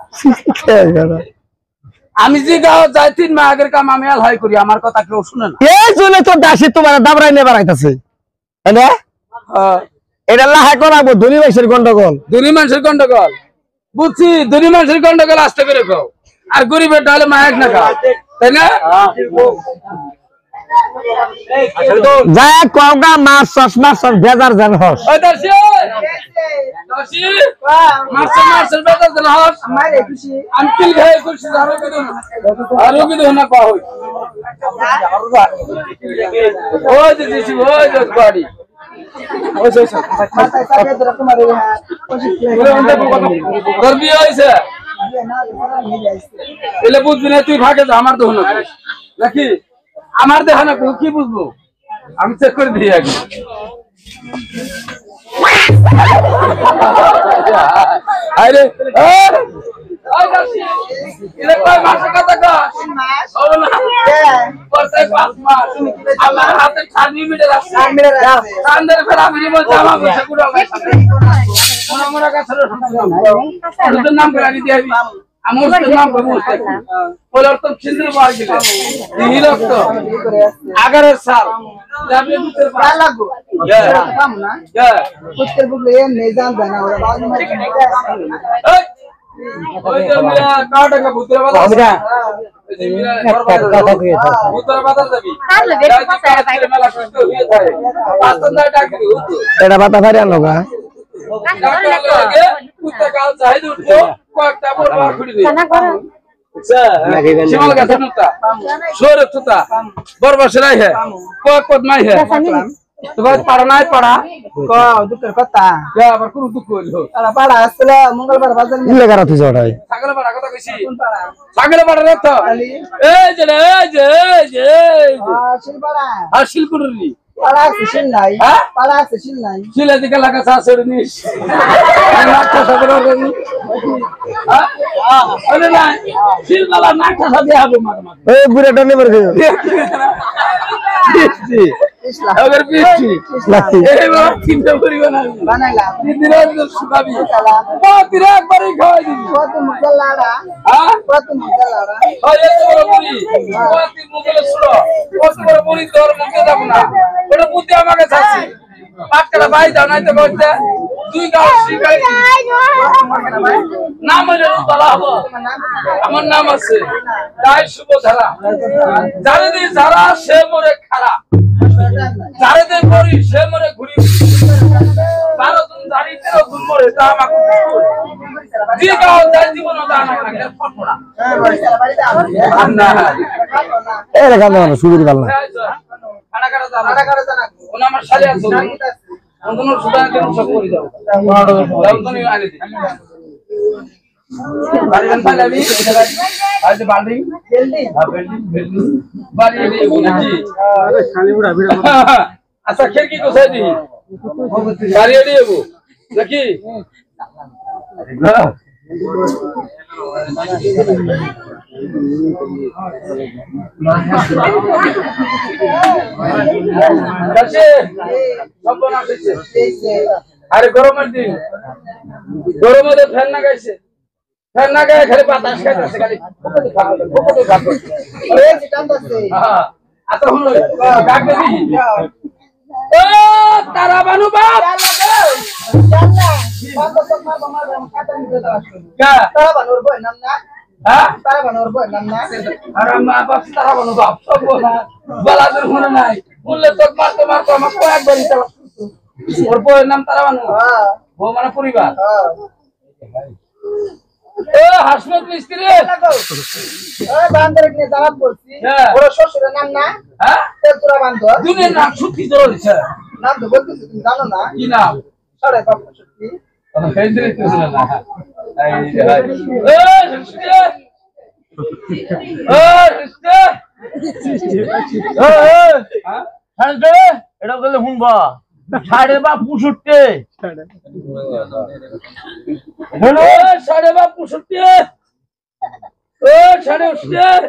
S2: আমি যে গাও যাই 3 মাস আগের কাম আমি আল হাই করি আমার কথা কেউ শুনে না
S1: এই জন্য তো দাসী তোমার দাবরাই নে বাড়াইতাছে এনে এটা লাহা করাবো ধনী মাইসের গন্ডগোল
S2: ধনী মানুষের গন্ডগোল বুঝছি ধনী মানুষের গন্ডগোল আসতে করে কও আর গরিবের ডালে মায়াক না খাও তাই না
S1: যায় কওগা মাছ চশমা সব বেজার জান হস
S2: ওই দর্শি দর্শি মাছের বেজার জান হস
S3: মারে খুশি
S2: আঙ্কেল খাই খুশি আরো কি দোনা পা হই ওই দিছি ওই দস বাড়ি ওই সই সব
S3: মাথায় কাটে তোরা তোমার
S2: তোর বিয়ে হইছে এলে বুঝবি না তুই ভাগে যা আমার দোহনা নাকি আমার দেখা না কি বুঝবো আমি চেক করে দিই আগে আরে ওই দর্শি এলে কয় মাসের কথা কস
S3: মাস
S2: হবে না
S3: হ্যাঁ
S2: বলতে 5 মাস আমার হাতে আর্মি মিটার আছে
S3: আর্মি আছে
S2: কান্দের ফেরা আমি বলতে আমার কাছে পুরো মনে মনে কাছে ওদের নাম করে আমি দিবি আমার নাম করে বলতে বলার তো সিন্ধু বার গেল এই রক্ত 11 সাল যাবে ভিতর
S3: কাল লাগো কাম না
S2: যা
S3: কুত্তের বুকলে এ মেজান দেনা ওরা বাজু
S2: ওই যে মিয়া কাটাকা ভিতর বাজার
S1: আমরা
S2: ভিতর বাজার যাবি
S4: কাটলে বেশি পয়সা পাই
S2: মেলা সুস্থ হয়ে যায় পাঁচজন দায় ডাকি হতো
S1: এটা বাতা ফারি আনলো গা
S2: কুত্তা কাল চাই উঠবো কয়েকটা বড় খুঁড়ি দিই
S4: না করো
S2: শিমল গাছ নুতা সোরে তুতা বরবস রাই হে কত মাই হে তো বাদ পাড়া নাই পাড়া
S3: ক দুঃখের কথা
S2: যা আবার কোন দুঃখ হইলো
S3: আলা পাড়া আসলে মঙ্গলবার বাজার
S1: ইলে গারা তুই জড়াই
S2: ছাগল পাড়া কথা কইছি
S3: পাড়া
S2: ছাগল পাড়া রে তো এই যে
S3: শিলপাড়া
S2: আর শিলকুড়ি
S3: পাড়া আছে শিল নাই
S2: হ্যাঁ?
S3: পাড়া আছে শিল নাই
S2: শিলা দিকে লাগা সাসড় নিস নাকটা সাদরা রে হ্যাঁ আরে না শিল মালা নাকটা সাদে হবে মার
S1: এই বুড়াটা নেবার গেল
S2: বৃষ্টি
S3: ইসলাম
S2: আবার বৃষ্টি এই বাবা চিন্তা করিও না
S3: বানাইলাম
S2: দিদিরা শুকাবি বাতিরা একবারই খাওয়াই দিবি
S3: কত মুখে লাড়া
S2: হ্যাঁ
S3: কত মুখে লাড়া
S2: ওই এত বড় মুড়ি বাতি মুখে ছুড়ো কত বড় মুড়ি তোর মুখে যাব না ওটা বুদ্ধি আমাকে চাচ্ছি পাটকাটা ভাই দাও নাই তো কইতে দুই গাও শিখাই নাম হইলে বলা হবো আমার নাম আছে তাই শুভ ধারা যারে দি যারা সে মরে খারা যারে দে করি সে মরে ঘুরি 12 জন জারি 13 জন মরে তা আমাকে দুই গাও যাই জীবন দান না ফটফড়া না
S1: এই রে গান না সুবির গাল না
S2: খানা কাটা দাও
S3: লাড়া করে জানা
S2: ওনা আমার শালি আছে অন্তর সুদান কেন সব করে দাও দাও তো নি আনি দি বাড়ি বান পালাবি আজ বাড়ি
S3: জলদি
S2: বেল্ডিং বাড়ি এ বুঝি আরে খালি বুড়া ভিড় আচ্ছা খিড়কি কোথায় দি বাড়ি এ দেবো নাকি কাছে সব না দিছে আরে গরমের দিন গরমে ফ্যান না গাইছে ফ্যান না গায়ে খালি বাতাস খাইতেছে খালি পকেটে খাবে
S3: এই যে টানতাছে
S2: হ্যাঁ আচ্ছা হলো ডাক দে ও তারা বানু বাপ
S3: জানলা কত সময় তোমার কাটা নিতে দাও
S2: কা
S3: তারা বানর বই নাম না
S2: হ্যাঁ
S3: তারা বানর বই নাম না
S2: আর মা বাপ তারা বানু বাপ সব না বলাদের মনে নাই বললে তো মারতে মারতে আমার কয়েকবারই চালা ওর বউয়ের নাম তারা বানু
S3: হ্যাঁ
S2: বউ মানে পরিবার
S3: হ্যাঁ
S2: ও হাসমত মিস্ত্রি
S3: ওই বান্দর নিয়ে দাওয়াত করছি
S2: হ্যাঁ।
S3: ওর শ্বশুরের নাম না
S2: হ্যাঁ
S3: তেলতুরা বান্দর
S2: দুনিয়ার নাম সত্যি ধরেছে
S3: নাম তো বলতেছি তুমি জানো না
S2: কি নাম
S3: সাড়ে বাপ সত্যি
S2: হেন্দ্রে তো না এই ও সিস্টার
S1: এটা বলে শুনবা সাড়ে বা পুষুটতে
S2: সাড়ে বা 65 ও সাড়ে 60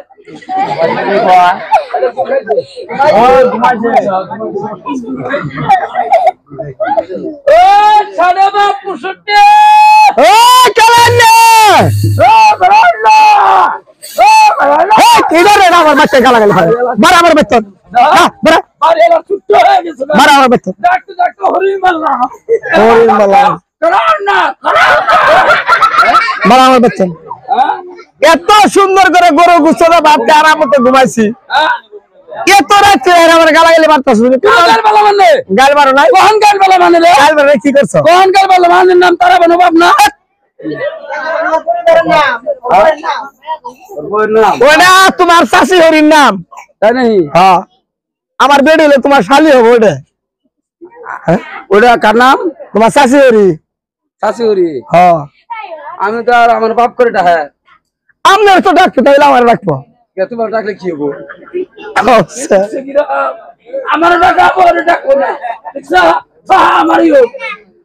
S2: ও সাড়ে বা 65
S1: ও চালান্নে কিদারে আমার বাচ্চা গালা গালি খায় মার আমার বাচ্চা মার
S2: আরে এবার ছুট্ট হয়ে গেছে
S1: মার আমার বাচ্চা
S2: ডাক্তার ডাক্তার হরিণ মারলাম
S1: হরিণ মারলাম।
S2: করার না
S1: মার আমার বাচ্চা এত সুন্দর করে গরু গুছানো ভাবতে আরাম মতো ঘুমাইছি এত রাত্রে আমার গালা গালি মারতাছ
S2: গাল বালা মানে
S1: গাল মারো নাই
S2: কোন গাল বালা মানে রে
S1: গাল মারো কি করছো
S2: কোন গাল বালা মানে নাম তারা বানু বাপ না
S1: ওটা তোমার শাশি হরির নাম
S2: তাই নাকি
S1: হ্যাঁ আমার বেডি হলে তোমার শালি হবে ওটা
S2: ওটা কার নাম
S1: তোমার শাশি হরি
S2: শাশুড়ি
S1: হ্যাঁ
S2: আমি তো আর আমার বাপ করে ডাকে
S1: আপনার তো ডাকতো তাহলে আমার ডাকবো
S2: তোমার ডাকলে কি হবো
S1: আচ্ছা।
S2: আমার ডাকা পরে ডাকবো না আমারই হোক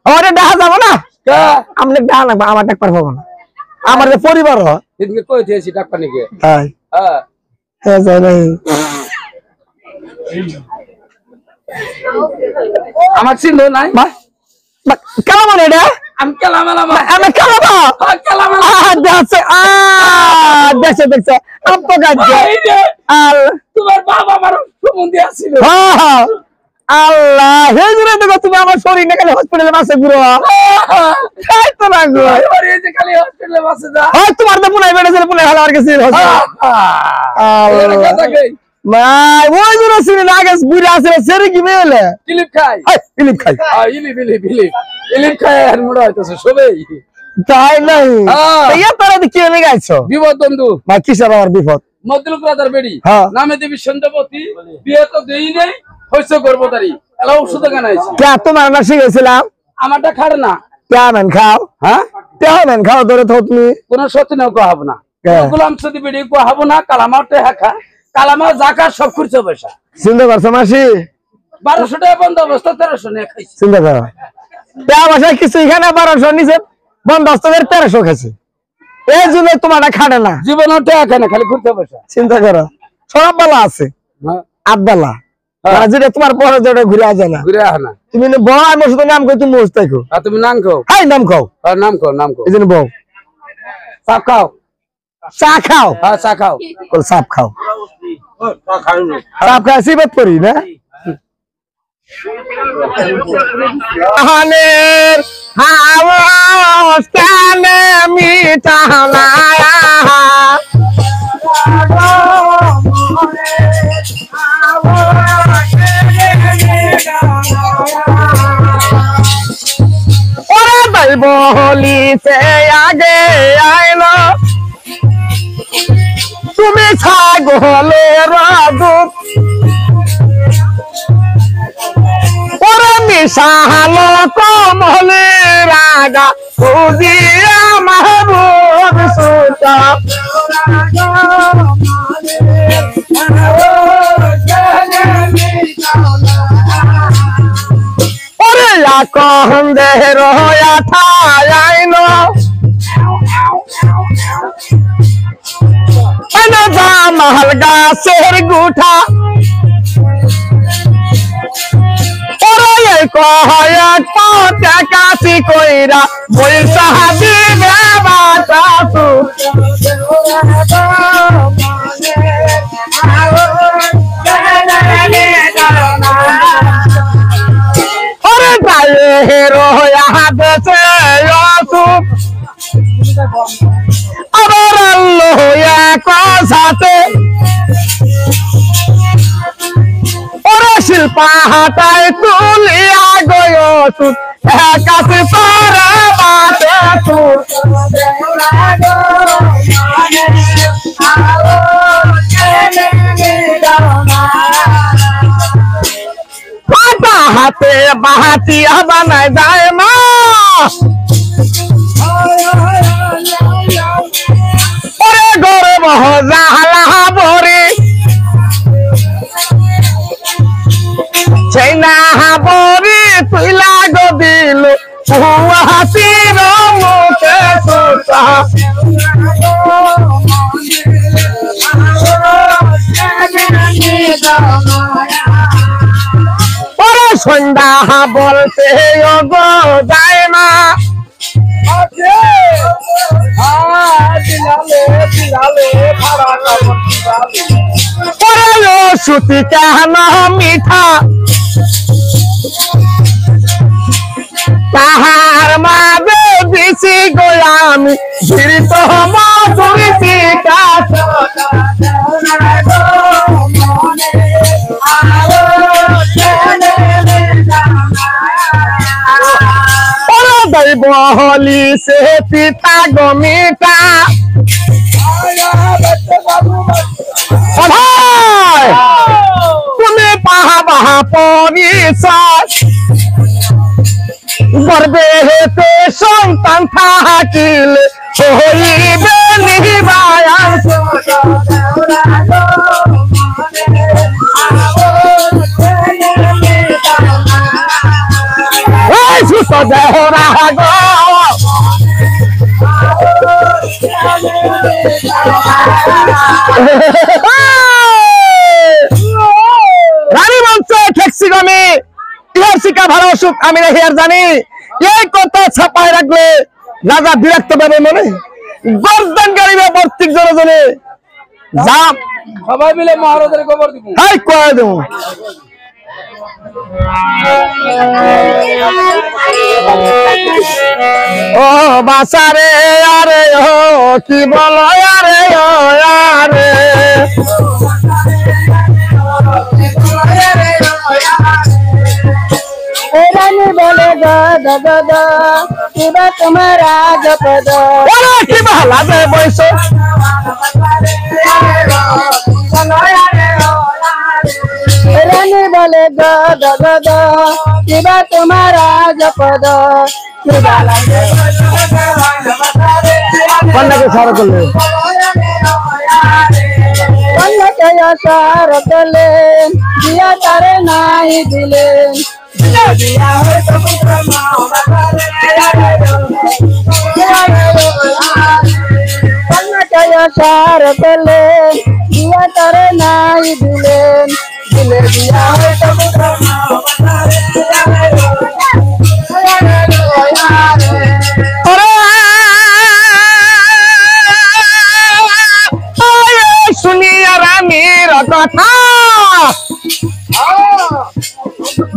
S1: আমারে ডাকা যাবো না আপনি ডাকা লাগবে আমার ডাক পারবো না আমার যে পরিবার হয়
S2: এদিকে কই দিয়েছি ডাক পানিকে
S1: তাই
S2: হ্যাঁ
S1: হ্যাঁ যাই নাই
S2: আমার চিনলো নাই
S1: কেন মানে এটা
S2: আমি কেলাম
S1: আমি কেন দেখছে দেখছে
S2: তোমার বাবা আমার সম্বন্ধে আসছিল
S1: আল্লাহ হে জুড়ে দেখো তুমি আমার শরীর না খালি হসপিটালে বাসে ঘুরো তাই তো না গো
S2: খালি হসপিটালে বাসে যা
S1: তোমার তো পুনাই বেড়েছিল পুনাই ভালো আর গেছিল ভাই ওই জন্য ছিল না আগে বুড়া আছে সেরে কি মেলে
S2: ইলিপ খাই
S1: ইলিপ খাই
S2: ইলিপ খাই আর মোড়া হইতাছে সবেই
S1: তাই নাই ইয়া তারা কি হয়ে গেছো
S2: বিপদ বন্ধু
S1: মা কিসের আমার বিপদ
S2: মদলুক রাজার বেড়ি
S1: হ্যাঁ।
S2: নামে দেবী সন্ধ্যাবতী বিয়ে তো দেই নাই হইছে গর্ভধারী এলা ওষুধ কেন আইছে
S1: কে তোমার না শিখেছিলাম
S2: আমারটা খাড় না
S1: কেমন খাও
S2: হ্যাঁ
S1: কেমন খাও ধরে তো তুমি
S2: কোন সত্যি না কহাব না গোলাম সদি বেড়ি কহাব না কালামারটা হাকা কালামার জাকাত সব খুঁজছে পয়সা
S1: চিন্তা করছো মাসি
S2: 1200 টাকা বন্ধ অবস্থা 1300 নিয়ে খাইছে
S1: চিন্তা করো তা বাসায় কিছু এখানে 1200 নিচে বন্ধস্থদের 1300 খাইছে এই জন্য তোমারটা খাটে না
S2: জীবন টাকা খায় না খালি খুঁজছে পয়সা
S1: চিন্তা করো সব বেলা আছে
S2: হ্যাঁ
S1: আবদালা যেটা তোমার পরে যেটা ঘুরে আসে না
S2: ঘুরে আহ না
S1: তুমি বউ আমি শুধু নাম কই তুমি বসে থাকো
S2: আর তুমি নাম খাও
S1: হাই নাম খাও
S2: নাম খাও
S1: এই জন্য বউ
S2: সাপ খাও
S1: চা খাও
S2: হ্যাঁ চা খাও
S1: সাপ খাও সাপ খাই সিবাত করি না হানের হাওয়া কানে মিটানা ওরে ভাই বলি সে আগে আইলো তুমি ছাগলের দুধ ওরে মিশালো কমলে রাগা বুঝিয়া মাহবুব সুতা ওরে এখন দেহের হয়া থাইনো জামাল গাছের গুঠা ওরে কয়েক কাশি কইরা বৈশা দিবে বাতাসু ওরে গায়ে হেরোয়া দেশে অসুখ আবার আল্লাহ সাথে ওরে শিল্পা হাতায় তুলিয়া গয়সুত কাছে সারা বাতে সুর পাতা হাতে বাহাতিয়া বানায় যায় মা ওরে গরে মহজালা বরে সেই না বরে তুই লাগো দিল হাসির মুখে সুতা ওরে সন্ধ্যা বলতে গো যায় না সুতি কেন মিঠা তাহার মাঝে দিছি গোলামি ধীরিত মধুরিতি কাছ বহলি সে পিতা গমিতা তুমি পাহা বাহা পরিচয় গর্বে হেতে সন্তান থাকিলে হইবে নিবায়ান সুত দেহরা গো রানী মঞ্চ ঠেকছে দেখছি আমি ইহার শিকা ভালো অসুখ আমি রেখে আর জানি এই কথা ছাপায় রাখলে রাজা বিরক্ত পাবে মনে গর্দান গাড়িবে প্রত্যেক জনে যা
S2: সবাই মিলে মহারাজের খবর দিব
S1: হাই কয়ে দেবো ও বাসারে আরে ও কি বলো আরে ও আরে
S3: রানী বলে গদ গদ কিবা তোমার রাজপদ
S1: ওরে কি ভালা যায় বয়স
S3: রানী বলে গদ গদ কিবা তোমার রাজপদ কিবা লাগে
S1: কন্যাকে সারা করলে
S3: কন্যাকে আসার করলেন দিয়া তারে নাই দিলেন কন্যাকে আসার করলেন দিয়া তারে নাই দিলেন দিলে দিয়া হয়তো
S1: শুনিয়া রানীর কথা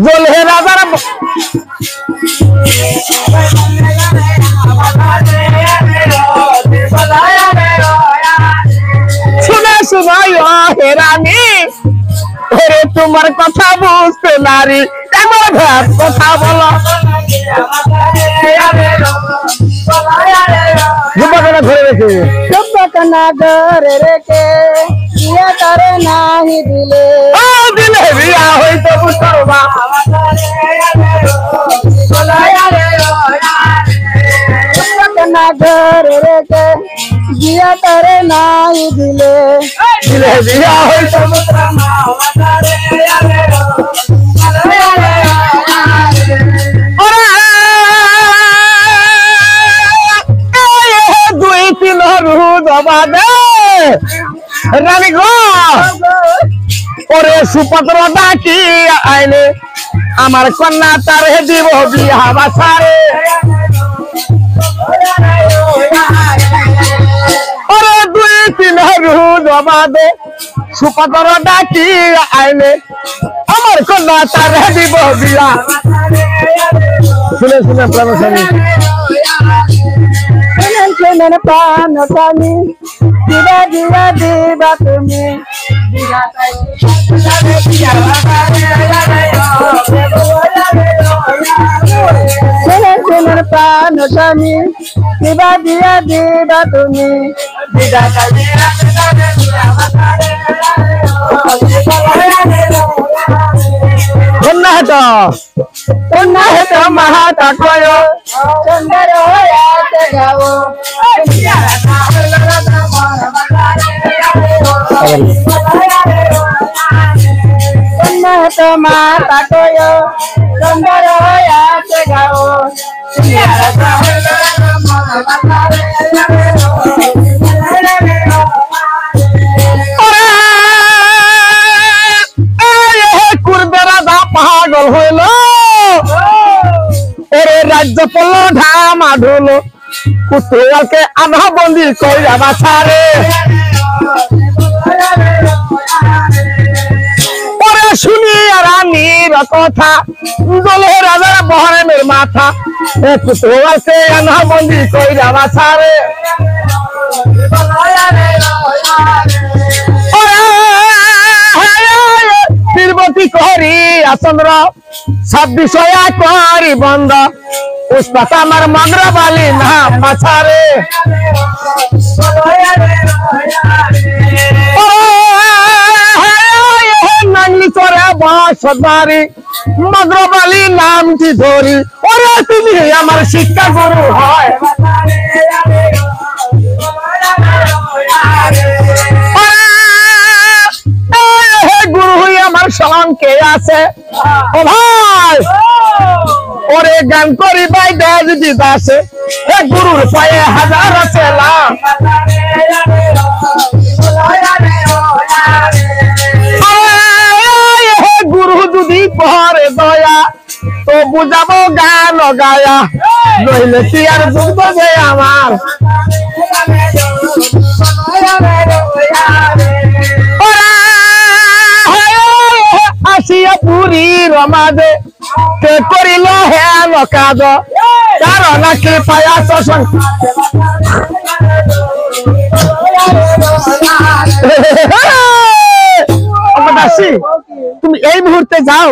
S1: বলে রাজার শুনে শুনাই হে রানী ওরে তোমার কথা বুঝতে নারী এমন ভ্যাস কথা বলো যুবকেরা ধরে রেখে
S3: না ঘরে রেখে দিয়া তারে নাই দিলে
S1: দিলে বিয়া হইতো বুঝবা
S3: না ঘরে রেখে দিয়া তারে নাই দিলে
S1: দিলে বিয়া হইতো দুই তিন রুদ বাদে রানী গো ওরে সুপত্র ডাকি আইলে আমার কন্যা তারে দিব বিয়া বাসারে ওরে দুই তিন রুদ বাদে সুপত্র ডাকি আইলে আমার কন্যা তারে দিব বিয়া শুনে শুনে প্রাণী
S3: শুনেন পান স্বামী দিবা দিবা দিবা তুমি শুনেন শুনেন পান স্বামী দিবা দিয়া দিবা তুমি
S1: কন্যা হেত মাহাতা কয়
S3: সুন্দর হয়ে গাও কন্যা তো মাতা কয় সুন্দর হয়ে গাও
S1: পাগল হইল ওরে রাজ্য পড়ল ঢামা ঢুল কুতুয়াকে আধা বন্দি কইরা বাছারে ওরে শুনি রানীর কথা দলে রাজার বহরেমের মাথা কুতুয়াকে আধা বন্দি কইরা বাছারে তিরবতী করি চন্দ্র 26 করি বন্ধ পুষ্পাত আমার মগ্রবালি না মাছারে নাংলি চরে বসবারি মগ্রবালি নামটি ধরি ওরে তুমি আমার শিক্ষা গুরু হয় গুরু আমার সঙ্গে আছে ও ভাই ওরে গান করি ভাই যদি দাসে গুরুর পায়ে হাজার ছেলাম গুরু যদি বুঝাবো গান গায়া নইলে কি আর বুঝবে আমার আসিয়া পুরীর মাঝে কে করিল হেন কাজ কারণ কি পায়াস তুমি এই মুহূর্তে যাও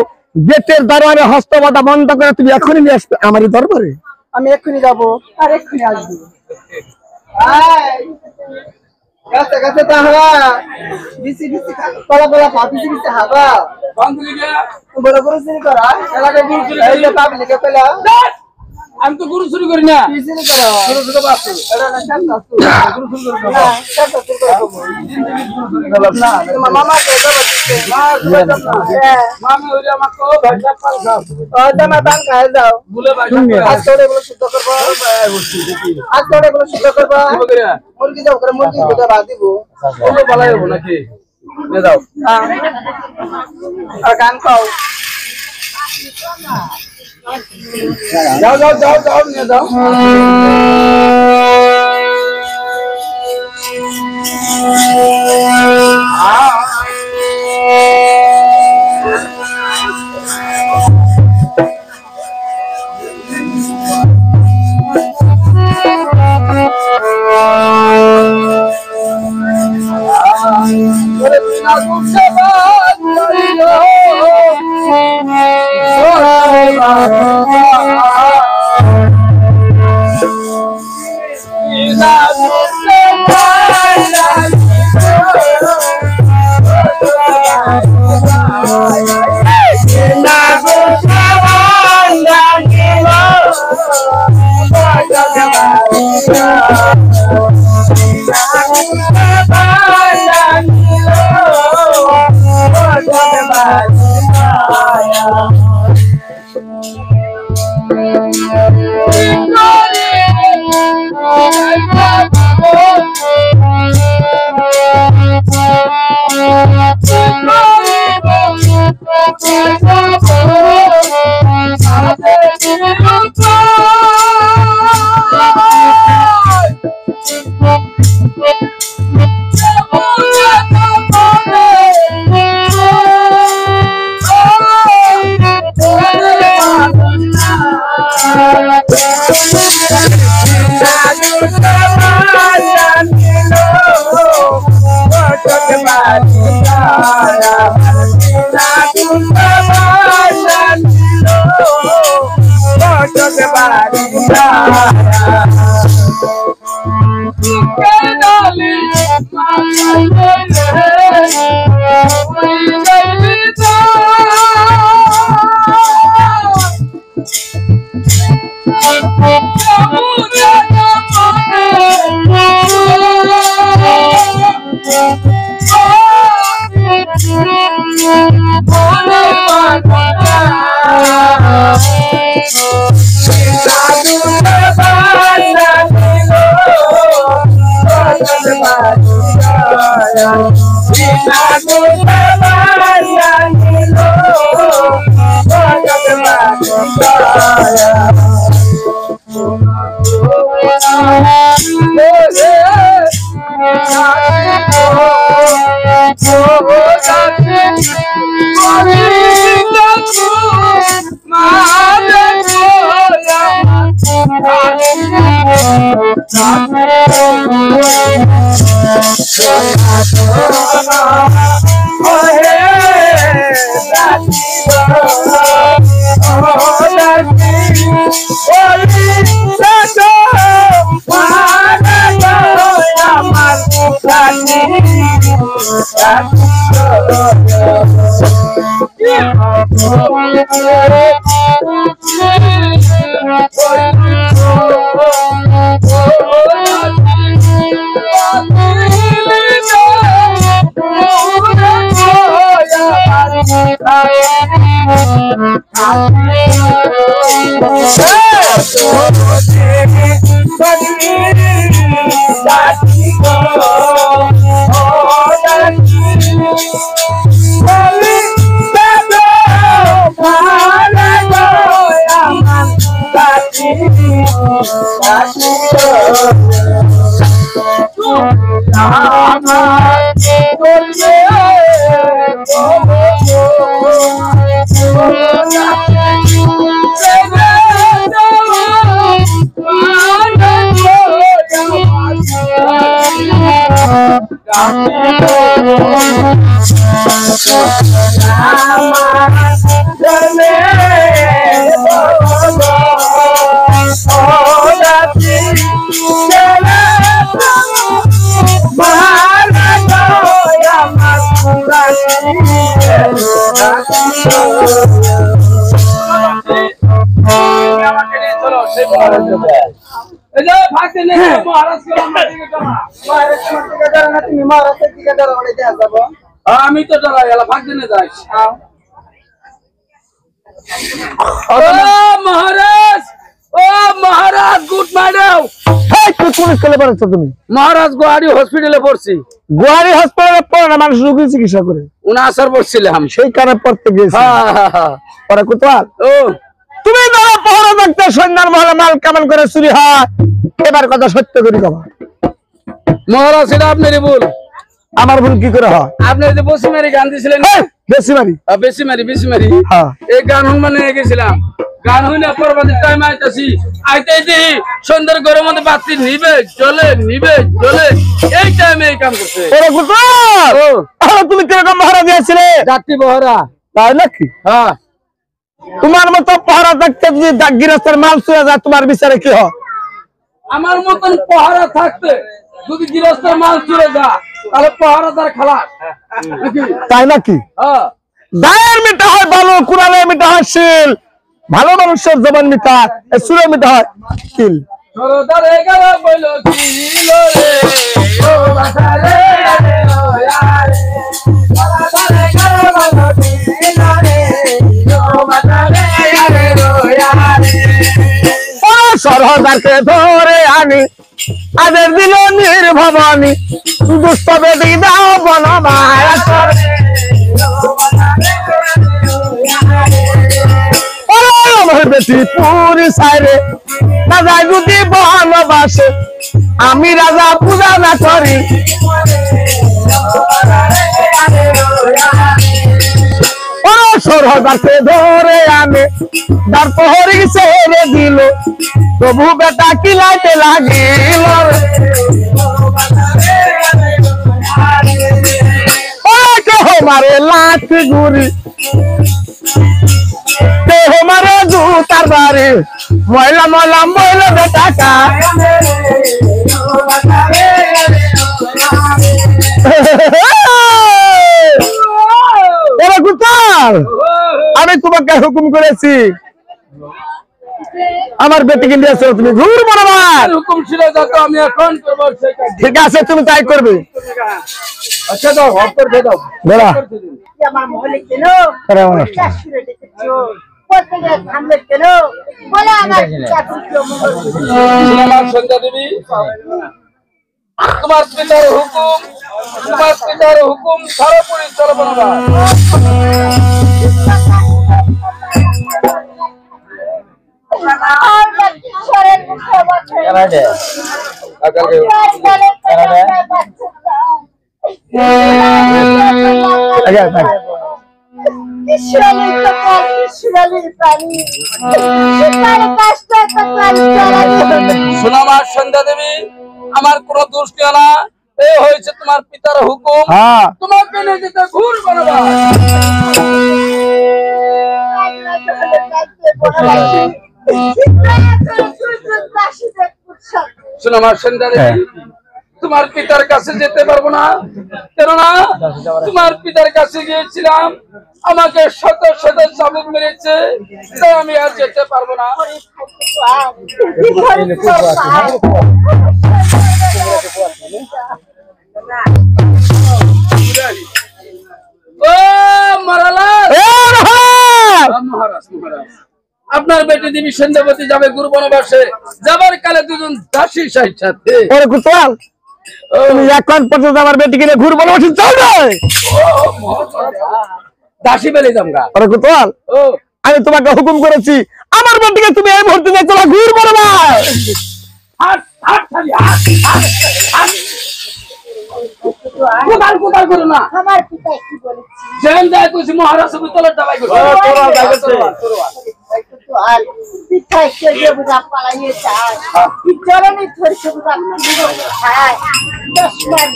S1: গেটের দরবারে হস্তবাদা বন্ধ করে তুমি এখনই নিয়ে আসবে আমার দরবারে
S3: আমি এক্ষুনি যাবো আর এক্ষুনি আসবো গাছে গাছে তাহা বিসি বিসি কলা কলা পা বিসি বিসি হাবা বড় বড় সিরি করা এলাকা গুরু চুরি এই যে পাবলিকে কইলা
S2: আমি তো গুরু চুরি করি না
S3: বিসি করা
S2: গুরু চুরি বাসু
S3: এটা না শান্ত আছো
S2: গুরু চুরি করি না
S3: না শান্ত চুরি করব না তোমার মামা কে দাও
S2: মামি হইলে আমাকে ভাষা পাল খাও
S3: ও জামা দান খাই যাও
S2: বলে ভাষা
S3: আজ তোরে বলে শুদ্ধ করব আজ তোরে বলে শুদ্ধ করব মুরগি যাও করে মুরগি দুধ ভাত দিব
S2: বলে বলাই হবো নাকি নে দাও
S3: আর গান খাও
S2: যাও যাও যাও যাও নিয়ে যাও আমি তো ডরাই এলা ভাগ দিনে যাইস মহারাজ ও মহারাজ গুড মর্নিং
S1: হেই, তুই কোন স্কুলে পড়াচ্ছ তুমি?
S2: মহারাজ গুয়াহাটি হসপিটালে পড়ছি
S1: গুয়াহাটি হাসপাতালে পড়ে না, মানুষ রোগী চিকিৎসা করে।
S2: উনি আসার পড়ছিলাম
S1: সেই কারণে পড়তে গেছি। পরে কোথাও
S2: ও
S1: তুমি ধরো পহরা দেখতে সন্ধ্যার মহলে মাল কামান করে চুরি হয়, এবার কথা সত্য করি কবা।
S2: মহারাজ এটা আপনারই ভুল।
S1: আমার ভুল কি করে হয়?
S2: আপনি যে বসিমারি গান দিয়েছিলেন
S1: হেই, বেশি মারি।
S2: বেশি মারি
S1: হ্যাঁ।
S2: এই গান মানে গেছিলাম গান হইলে পরবর্তী টাইম আইতাছি আইতে সন্ধ্যার ঘরের মধ্যে বাতি নিবে জ্বলে এই টাইমে এই কাম করছে।
S1: ওরে কোথাও
S2: ও
S1: তাহলে তুমি কিরকম পহরা দিয়েছিলে?
S2: যাত্রী বহরা।
S1: তাই নাকি?
S2: হ্যাঁ
S1: তোমার মতো পহরা থাকতে যদি গৃহস্থের মাল চুরে যায়, তোমার বিচারে কি হয়?
S2: আমার মতন পহারা থাকতে যদি গৃহস্থের মাল চলে যা তাহলে পহারাদার খালাস নাকি?
S1: তাই নাকি?
S2: হ্যাঁ
S1: গায়ের মিটা হয় ভালো, কুড়ালের মিটা হয় শিল। ভালো মানুষের জবান মিঠা, সুরে মিটা হয় শিল।
S2: সরদারে গেল বইল কিল রে ও বাসারে ও ইয়ারে সরদারে গেল বইল কিল রে ও বাসারে ও ইয়ারে
S1: সরদারকে ধরে আনি আদের দিল নির্ভবানী, দুষ্ট বেদি দাও বনমায়া করে। আমার বেটি পুরি সাইরে রাজা যদি বনবাসে, আমি রাজা পূজা না করি। সরদারকে ধরে আনে তার প্রহরী ছেড়ে দিল, প্রভু বেটা কিলাইতে লাগিল। কেহ মারে লাঠি গুড়ি, কেহ মারে জুতার বাড়ি, ময়লা ময়লা ময়লা বেটাকা। আমি তোমাকে হুকুম করেছি, আমার বেটিকে নিয়েছো তুমি ঘুর বরাবর।
S2: হুকুম ছিল যত আমি এখন করব সেই কাজ।
S1: ঠিক আছে, তুমি তাই করবে।
S2: আচ্ছা দাও হপ করে দাও
S1: বলা
S4: আমার মহলে কেন
S1: করে অনুষ্ঠান।
S4: চাষুরে ডেকেছো প্রত্যেকে থামলে কেন বলে আমার চাষুকে মহল
S2: আমার সন্ধ্যা দেবী তোমার পিতার হুকুম সর্বোপরি চলমান।
S4: ঈশ্বরের মুখে বসে
S2: সোনামার সন্ধ্যা দেবী আমার কোনো দোষ নেই না, এই হয়েছে তোমার পিতার হুকুম।
S1: হ্যাঁ,
S2: তোমাকে নিয়ে যেতে ঘুর বানাবা। সোনামার সন্ধ্যা দেবী তোমার পিতার কাছে যেতে পারবো না, কেননা তোমার পিতার কাছে গিয়েছিলাম, আমাকে শত শত চাবুক মেরেছে, তাই আমি আর যেতে পারবো না। ও মারালাল মহারাজ আপনার বেটি দেবী সন্ধ্যাবতী যাবে গুরু বনবাসে, যাবার কালে দুজন দাসী সাথে।
S1: তুমি এখন পর্যন্ত আমার বেটিকে নিয়ে ঘুর বনবাসে চলবে?
S2: দাসী বেলে যামগা।
S1: আরে কোথাল
S2: ও
S1: আমি তোমাকে হুকুম করেছি আমার বউটিকে তুমি এই মুহূর্তে নিয়ে চলো ঘুর বড় ভাই।
S2: হাট হাট খালি হাট হাট হাট কোদাল কোদাল করো না
S4: আমার পিতা কি বলেছি
S2: যেন দেয় কইছি মহারাজ বিতলের দাবাই করো
S4: একটু তো আর পিতা কে যে বুঝা পালাইয়ে চায় চরণে ধরে বুঝা হ্যাঁ 10 মাস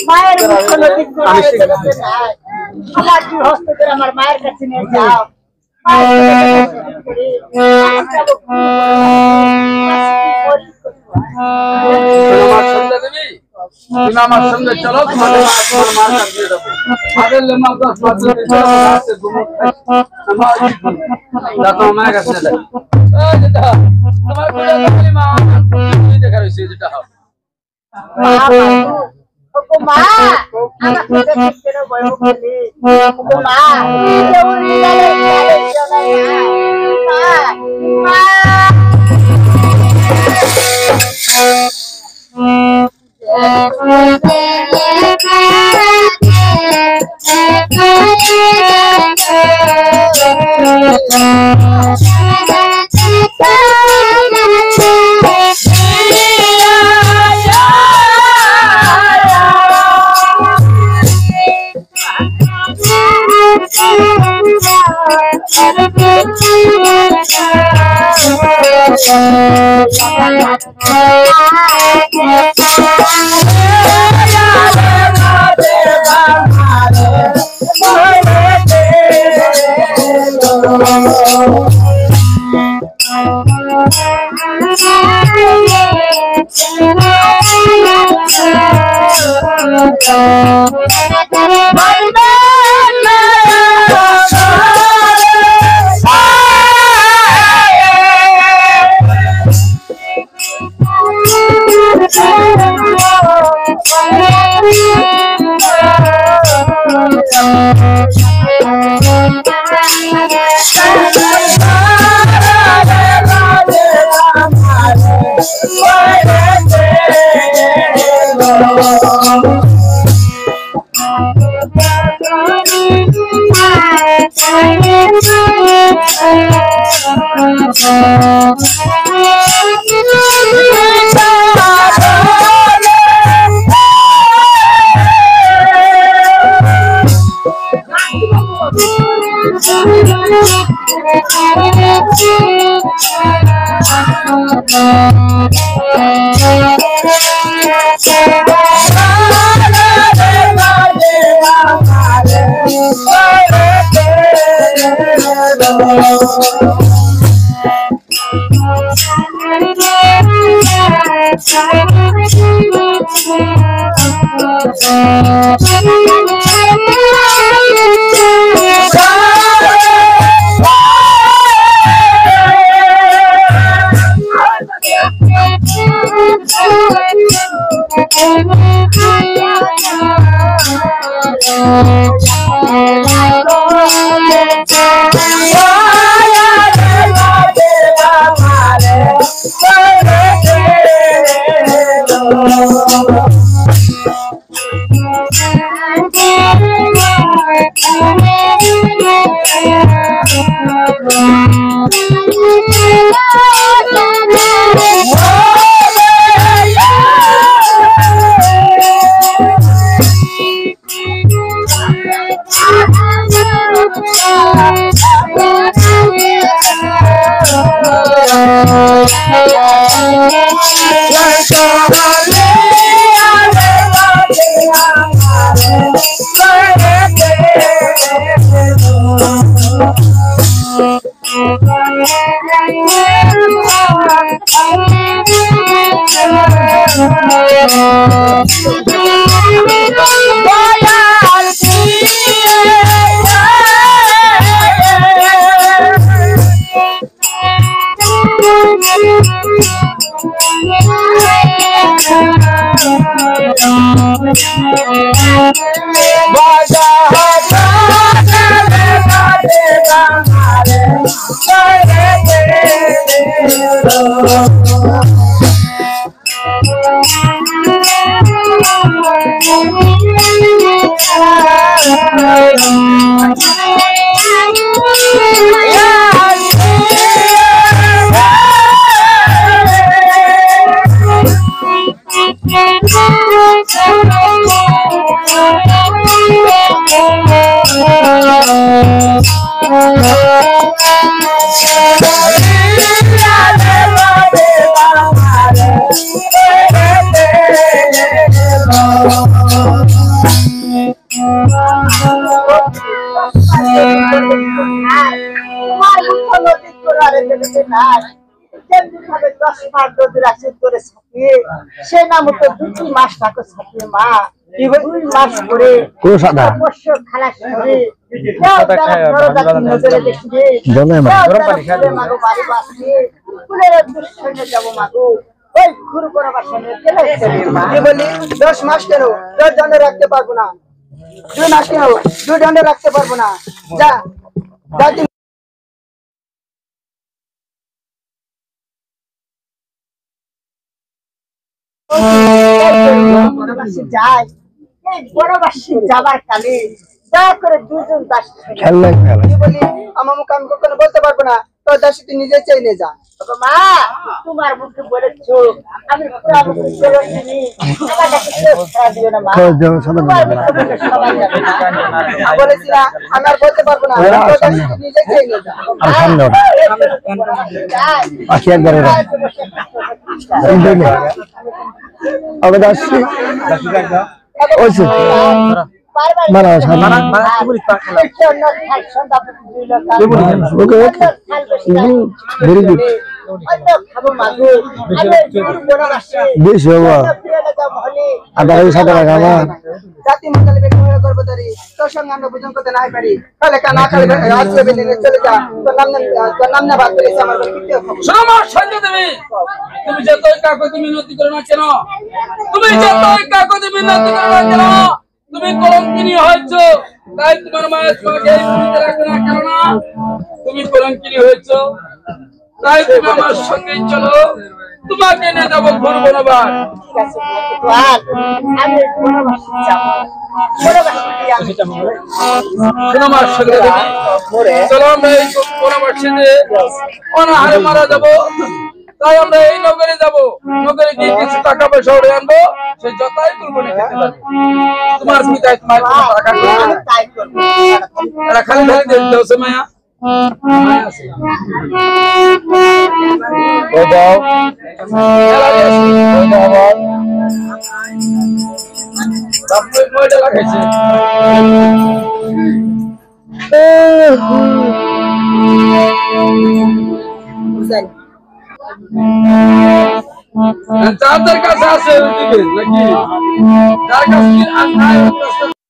S4: মায়ের মুখ নদী করে আমার কি হস্ত করে আমার মায়ের কাছে নিয়ে যাও
S2: আমার সঙ্গে দেবী তুমি আমার সঙ্গে চলো তোমাদের মার কাছে দিয়ে দেবো আদের লেমা 10 মাস দিতে আছে ঘুমো আমার দেখো আমার কাছে দেয় এই যেটা তোমার কোলে তুমি মা তুমি দেখা রইছে যেটা
S4: মা আমাকে দেখতে না বয় বলে মা উড়ি গেলে মা বেঁধে নাই যেমনি ভাবে 10 মাস যদি রাখছে তোরে ছাপিয়ে সে নাম তো 2 মাস থাকো ছাপিয়ে মা 2 মাস করে
S1: পুরো সাদা
S4: অবশ্য খালাস করে মাগো বাড়ি বাসে ফুলের দুঃসঙ্গে যাবো মাগো ওই ঘুরু করে বাসনে
S3: কি বলি 10 মাস কেন 10 দণ্ডে রাখতে পারবো না 2 মাস কেন 2 দণ্ডে রাখতে পারবো না যা যা তুই
S4: বনবাসী যায় এই বনবাসী যাবার কালে দয়া করে দুজন দাস
S1: খেললে খেলা
S3: কি বলি আমার মুখ আমি কখনো বলতে পারবো না তোর দাসী তুই নিজে চাই নিয়ে যা
S4: মা তোমার মুখে বলেছো আমি পুরা মুখে চলছি আমার কাছে কেউ ছাড়া দিও না মা তোমার মুখে বলে সবাই যাবে না।
S3: বলেছি না আমি আর বলতে পারবো না তোর দাসী তুই নিজে চাই নিয়ে যা
S1: আর সামনে ওঠো।
S4: যায়।
S1: আখি একবারে আবার আসছি ওইসে মারা ওকে ওকে ভেরি গুড বেশ বাবা আধা কেজি 7 টাকা আমার
S3: জাতি মন্ডলে বেশি হয়ে গর্ভধারী তোর সঙ্গে আমরা বুঝন করতে নাই পারি তাহলে না খালি আজকে বেদিনে চলে যা তোর নাম না বাদ করেছে আমার কিতেও খবর
S2: শোনো মা সঞ্জয় দেবী তুমি যতই কাকুতি মিনতি করো না কেন তুমি যতই কাকুতি মিনতি করো না কেন তুমি কলঙ্কিনী হয়েছো তাই তোমার মায়ের তোমাকে এই ভূমিতে রাখবে না কেন না তুমি কলঙ্কিনী হয়েছো তাই তুমি আমার সঙ্গে চলো তোমাকে নিয়ে যাবো ঘুর বনবাস
S4: আমি বনবাসী যাবো বনবাসী আমি
S2: শোনো মা সঞ্জয় দেবী চলো আমরা এই বনবাসে যে অনাহারে মারা যাবো তাই আমরা এই নগরে যাব নগরে গিয়ে কিছু টাকা পয়সা উড়ে আনবো সে যতাই কুরবানি খেতে পারবে তোমার পিতায় তোমার কোনো টাকা দেবে না
S4: তাই করবো
S2: এরা খালি খালি দিয়ে দাও সে মায়া
S1: ও দাও ও দাও আবার
S2: বাপু ময়দা লাগাইছে
S3: বুঝছেন
S2: যাদের কাছে আছে দিবে নাকি যার কাছে আর নাই ওর কাছে